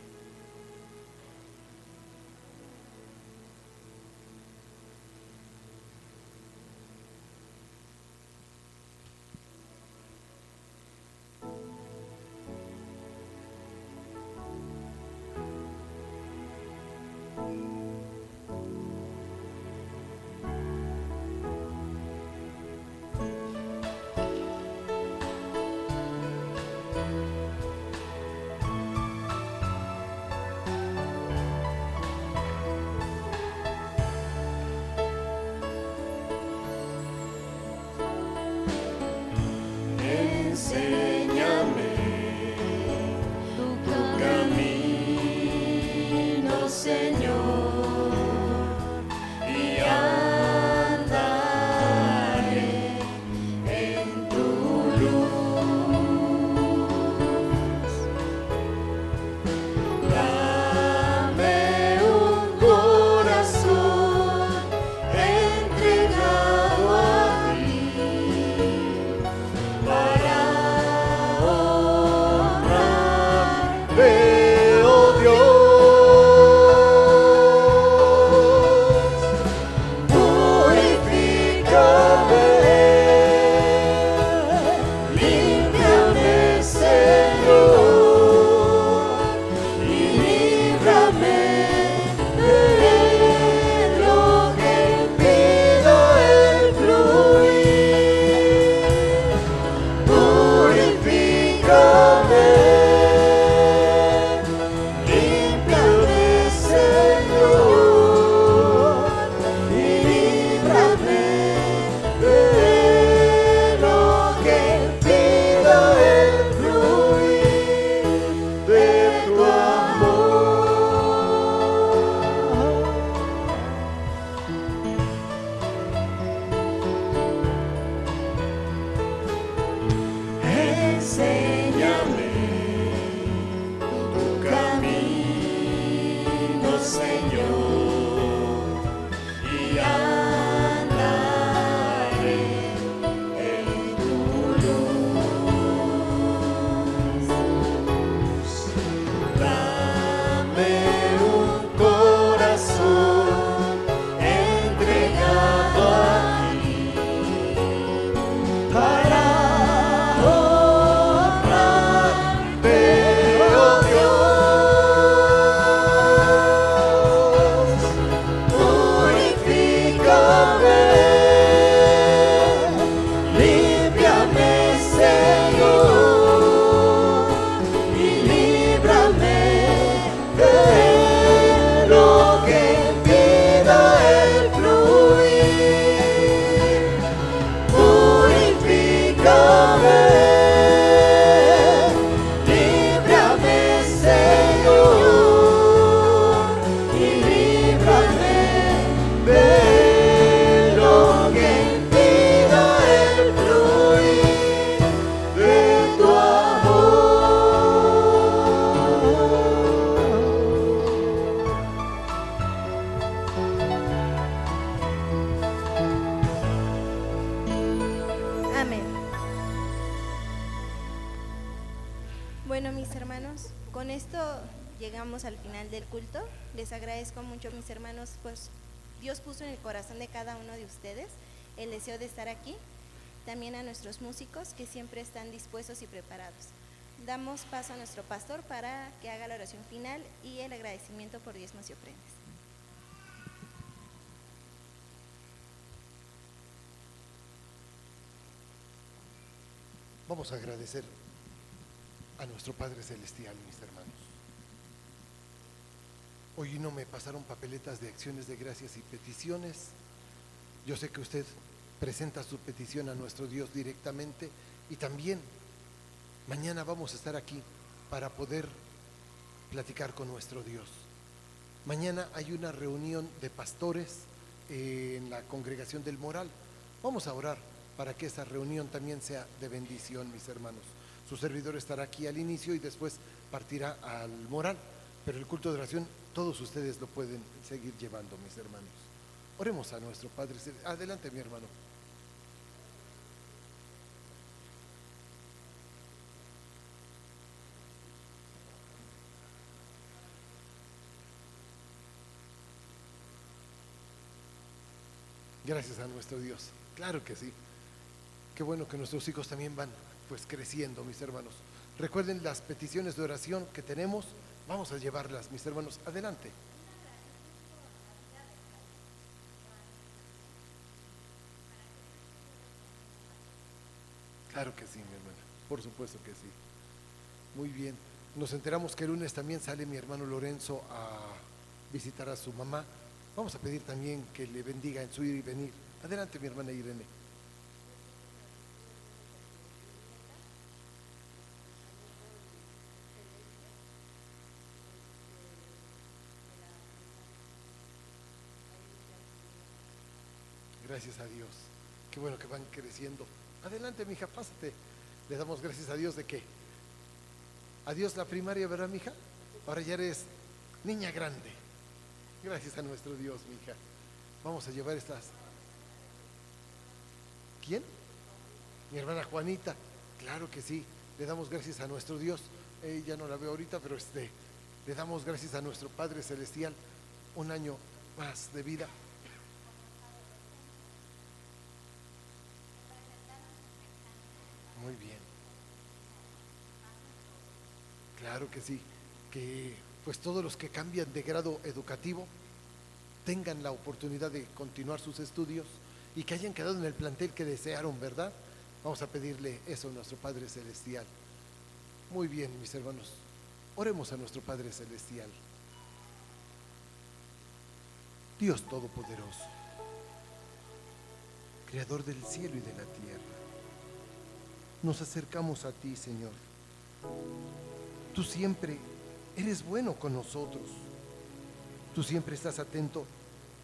S3: Bueno, mis hermanos, con esto llegamos al final del culto. Les agradezco mucho, mis hermanos, pues Dios puso en el corazón de cada uno de ustedes el deseo de estar aquí. También a nuestros músicos que siempre están dispuestos y preparados. Damos paso a nuestro pastor para que haga la oración final y el agradecimiento por diezmos y ofrendas.
S2: Vamos a agradecer a nuestro Padre Celestial, mis hermanos. Hoy no me pasaron papeletas de acciones de gracias y peticiones. Yo sé que usted presenta su petición a nuestro Dios directamente y también mañana vamos a estar aquí para poder platicar con nuestro Dios. Mañana hay una reunión de pastores en la congregación del Moral. Vamos a orar para que esa reunión también sea de bendición, mis hermanos. Su servidor estará aquí al inicio y después partirá al Moral, pero el culto de oración todos ustedes lo pueden seguir llevando, mis hermanos. Oremos a nuestro Padre. Adelante, mi hermano. Gracias a nuestro Dios. Claro que sí. Qué bueno que nuestros hijos también van pues creciendo, mis hermanos. Recuerden las peticiones de oración que tenemos. Vamos a llevarlas, mis hermanos. Adelante. Claro que sí, mi hermana. Por supuesto que sí. Muy bien. Nos enteramos que el lunes también sale mi hermano Lorenzo a visitar a su mamá. Vamos a pedir también que le bendiga en su ir y venir. Adelante, mi hermana Irene. Gracias a Dios. Qué bueno que van creciendo. Adelante, mija, pásate. Le damos gracias a Dios de qué. Adiós la primaria, ¿verdad, mija? Ahora ya eres niña grande. Gracias a nuestro Dios, mija. Vamos a llevar estas. ¿Quién? Mi hermana Juanita. Claro que sí. Le damos gracias a nuestro Dios. Ya no la veo ahorita, pero le damos gracias a nuestro Padre Celestial. Un año más de vida. Muy bien. Claro que sí. Que pues todos los que cambian de grado educativo tengan la oportunidad de continuar sus estudios y que hayan quedado en el plantel que desearon, ¿verdad? Vamos a pedirle eso a nuestro Padre Celestial. Muy bien, mis hermanos. Oremos a nuestro Padre Celestial. Dios Todopoderoso, Creador del cielo y de la tierra, nos acercamos a ti, Señor. Tú siempre eres bueno con nosotros. Tú siempre estás atento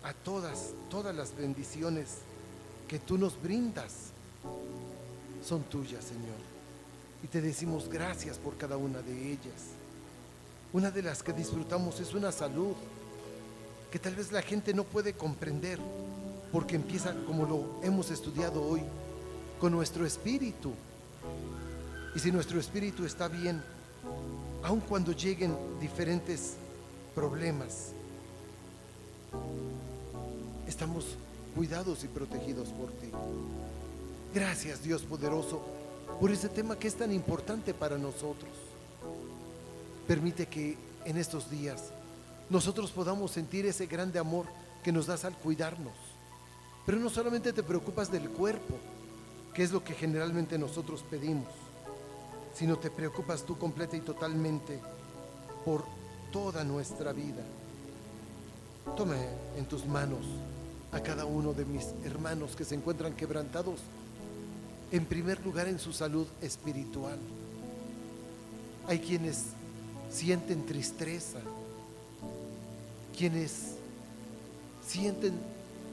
S2: a todas las bendiciones que tú nos brindas. Son tuyas, Señor. Y te decimos gracias por cada una de ellas. Una de las que disfrutamos es una salud que tal vez la gente no puede comprender, porque empieza, como lo hemos estudiado hoy, con nuestro espíritu. Y si nuestro espíritu está bien, aun cuando lleguen diferentes problemas, estamos cuidados y protegidos por ti. Gracias, Dios poderoso, por ese tema que es tan importante para nosotros. Permite que en estos días nosotros podamos sentir ese grande amor que nos das al cuidarnos. Pero no solamente te preocupas del cuerpo, que es lo que generalmente nosotros pedimos, sino te preocupas tú completa y totalmente por toda nuestra vida. Toma en tus manos a cada uno de mis hermanos que se encuentran quebrantados, en primer lugar en su salud espiritual. Hay quienes sienten tristeza, quienes sienten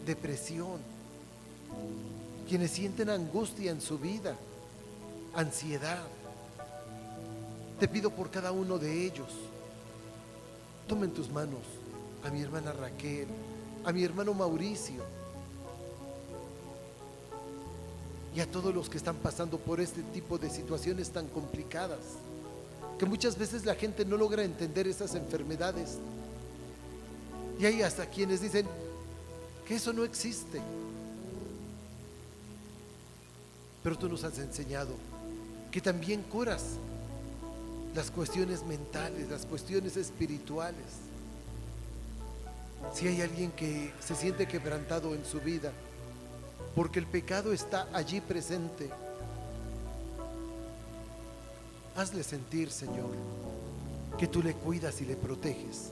S2: depresión, quienes sienten angustia en su vida, ansiedad. Te pido por cada uno de ellos. Toma en tus manos a mi hermana Raquel, a mi hermano Mauricio y a todos los que están pasando por este tipo de situaciones tan complicadas. que muchas veces la gente no logra entender esas enfermedades. Y hay hasta quienes dicen que eso no existe. Pero tú nos has enseñado que también curas las cuestiones mentales, las cuestiones espirituales. Si hay alguien que se siente quebrantado en su vida, porque el pecado está allí presente, hazle sentir, Señor, que tú le cuidas y le proteges,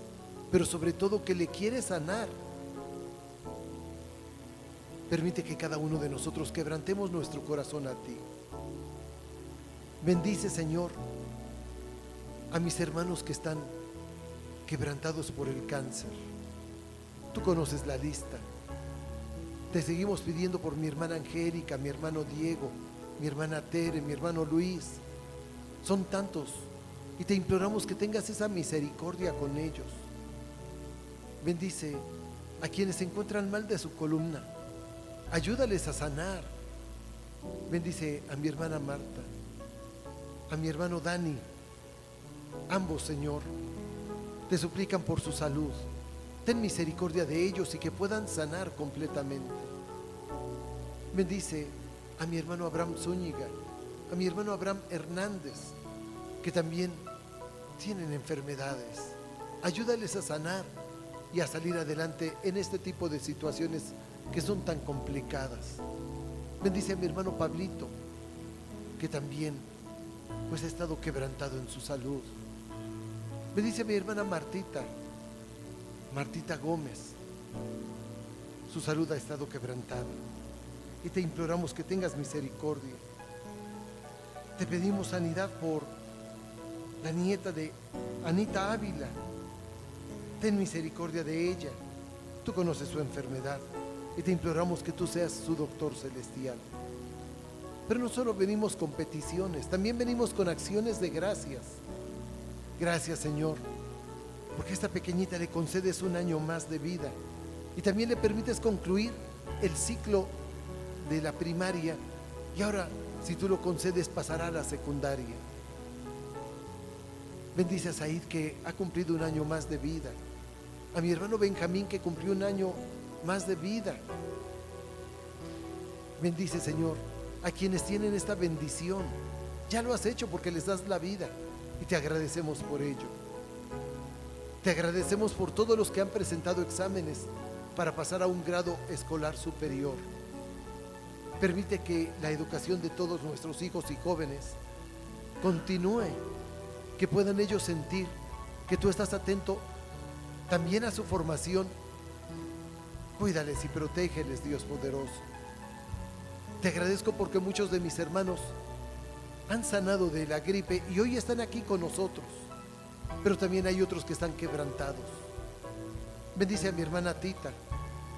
S2: pero sobre todo que le quieres sanar. Permite que cada uno de nosotros quebrantemos nuestro corazón a ti. Bendice, Señor, a mis hermanos que están quebrantados por el cáncer. Tú conoces la lista. Te seguimos pidiendo por mi hermana Angélica, mi hermano Diego, mi hermana Tere, mi hermano Luis. Son tantos y te imploramos que tengas esa misericordia con ellos. Bendice a quienes se encuentran mal de su columna. Ayúdales a sanar. Bendice a mi hermana Marta, a mi hermano Dani. Ambos, Señor, te suplican por su salud. Ten misericordia de ellos y que puedan sanar completamente. Bendice a mi hermano Abraham Zúñiga, a mi hermano Abraham Hernández, que también tienen enfermedades. Ayúdales a sanar y a salir adelante en este tipo de situaciones que son tan complicadas. Bendice a mi hermano Pablito, que también pues ha estado quebrantado en su salud. Bendice a mi hermana Martita Gómez. Su salud ha estado quebrantada y te imploramos que tengas misericordia. Te pedimos sanidad por la nieta de Anita Ávila. Ten misericordia de ella. Tú conoces su enfermedad y te imploramos que tú seas su doctor celestial. Pero no solo venimos con peticiones, también venimos con acciones de gracias. Gracias, Señor, porque a esta pequeñita le concedes un año más de vida y también le permites concluir el ciclo de la primaria y ahora, si tú lo concedes, pasará a la secundaria. Bendice a Said, que ha cumplido un año más de vida, a mi hermano Benjamín, que cumplió un año más de vida. Bendice, Señor, a quienes tienen esta bendición. Ya lo has hecho porque les das la vida y te agradecemos por ello. Te agradecemos por todos los que han presentado exámenes para pasar a un grado escolar superior. Permite que la educación de todos nuestros hijos y jóvenes continúe, que puedan ellos sentir que tú estás atento también a su formación. Cuídales y protégeles, Dios poderoso. Te agradezco porque muchos de mis hermanos han sanado de la gripe y hoy están aquí con nosotros, pero también hay otros que están quebrantados. Bendice a mi hermana Tita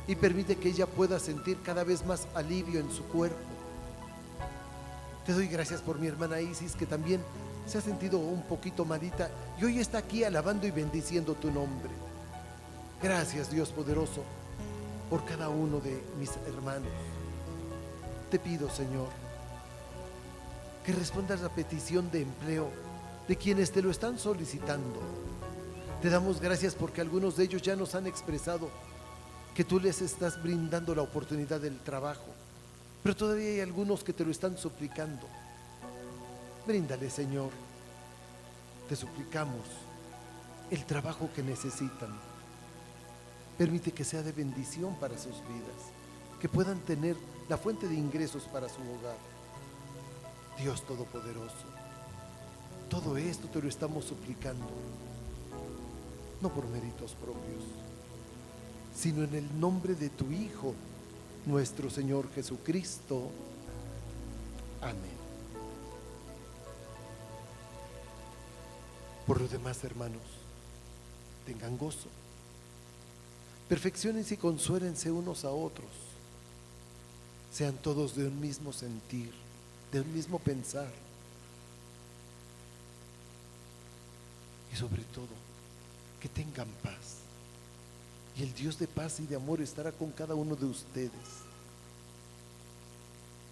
S2: y permite que ella pueda sentir cada vez más alivio en su cuerpo. Te doy gracias por mi hermana Isis, que también se ha sentido un poquito malita y hoy está aquí alabando y bendiciendo tu nombre. Gracias, Dios poderoso, por cada uno de mis hermanos. Te pido, Señor, que respondas la petición de empleo de quienes te lo están solicitando. Te damos gracias porque algunos de ellos ya nos han expresado que tú les estás brindando la oportunidad del trabajo, pero todavía hay algunos que te lo están suplicando. Bríndale, Señor, te suplicamos el trabajo que necesitan. Permite que sea de bendición para sus vidas, que puedan tener la fuente de ingresos para su hogar. Dios Todopoderoso, todo esto te lo estamos suplicando, no por méritos propios, sino en el nombre de tu Hijo, nuestro Señor Jesucristo. Amén. Por lo demás, hermanos, tengan gozo, perfecciónense y consuélense unos a otros, sean todos de un mismo sentir, de un mismo pensar, y sobre todo, que tengan paz. Y el Dios de paz y de amor estará con cada uno de ustedes.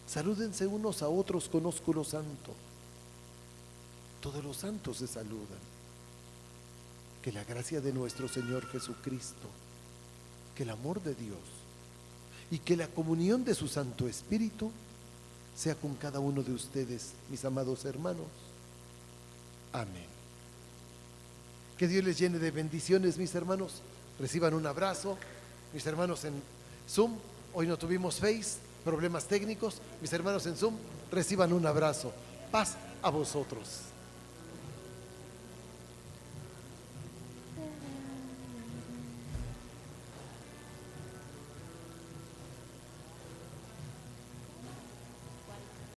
S2: Salúdense unos a otros con ósculo santo. todos los santos se saludan. Que la gracia de nuestro Señor Jesucristo, que el amor de Dios y que la comunión de su Santo Espíritu sea con cada uno de ustedes, mis amados hermanos. Amén. Que Dios les llene de bendiciones, mis hermanos. Reciban un abrazo. Mis hermanos en Zoom, hoy no tuvimos Face, problemas técnicos. Mis hermanos en Zoom, reciban un abrazo. Paz a vosotros.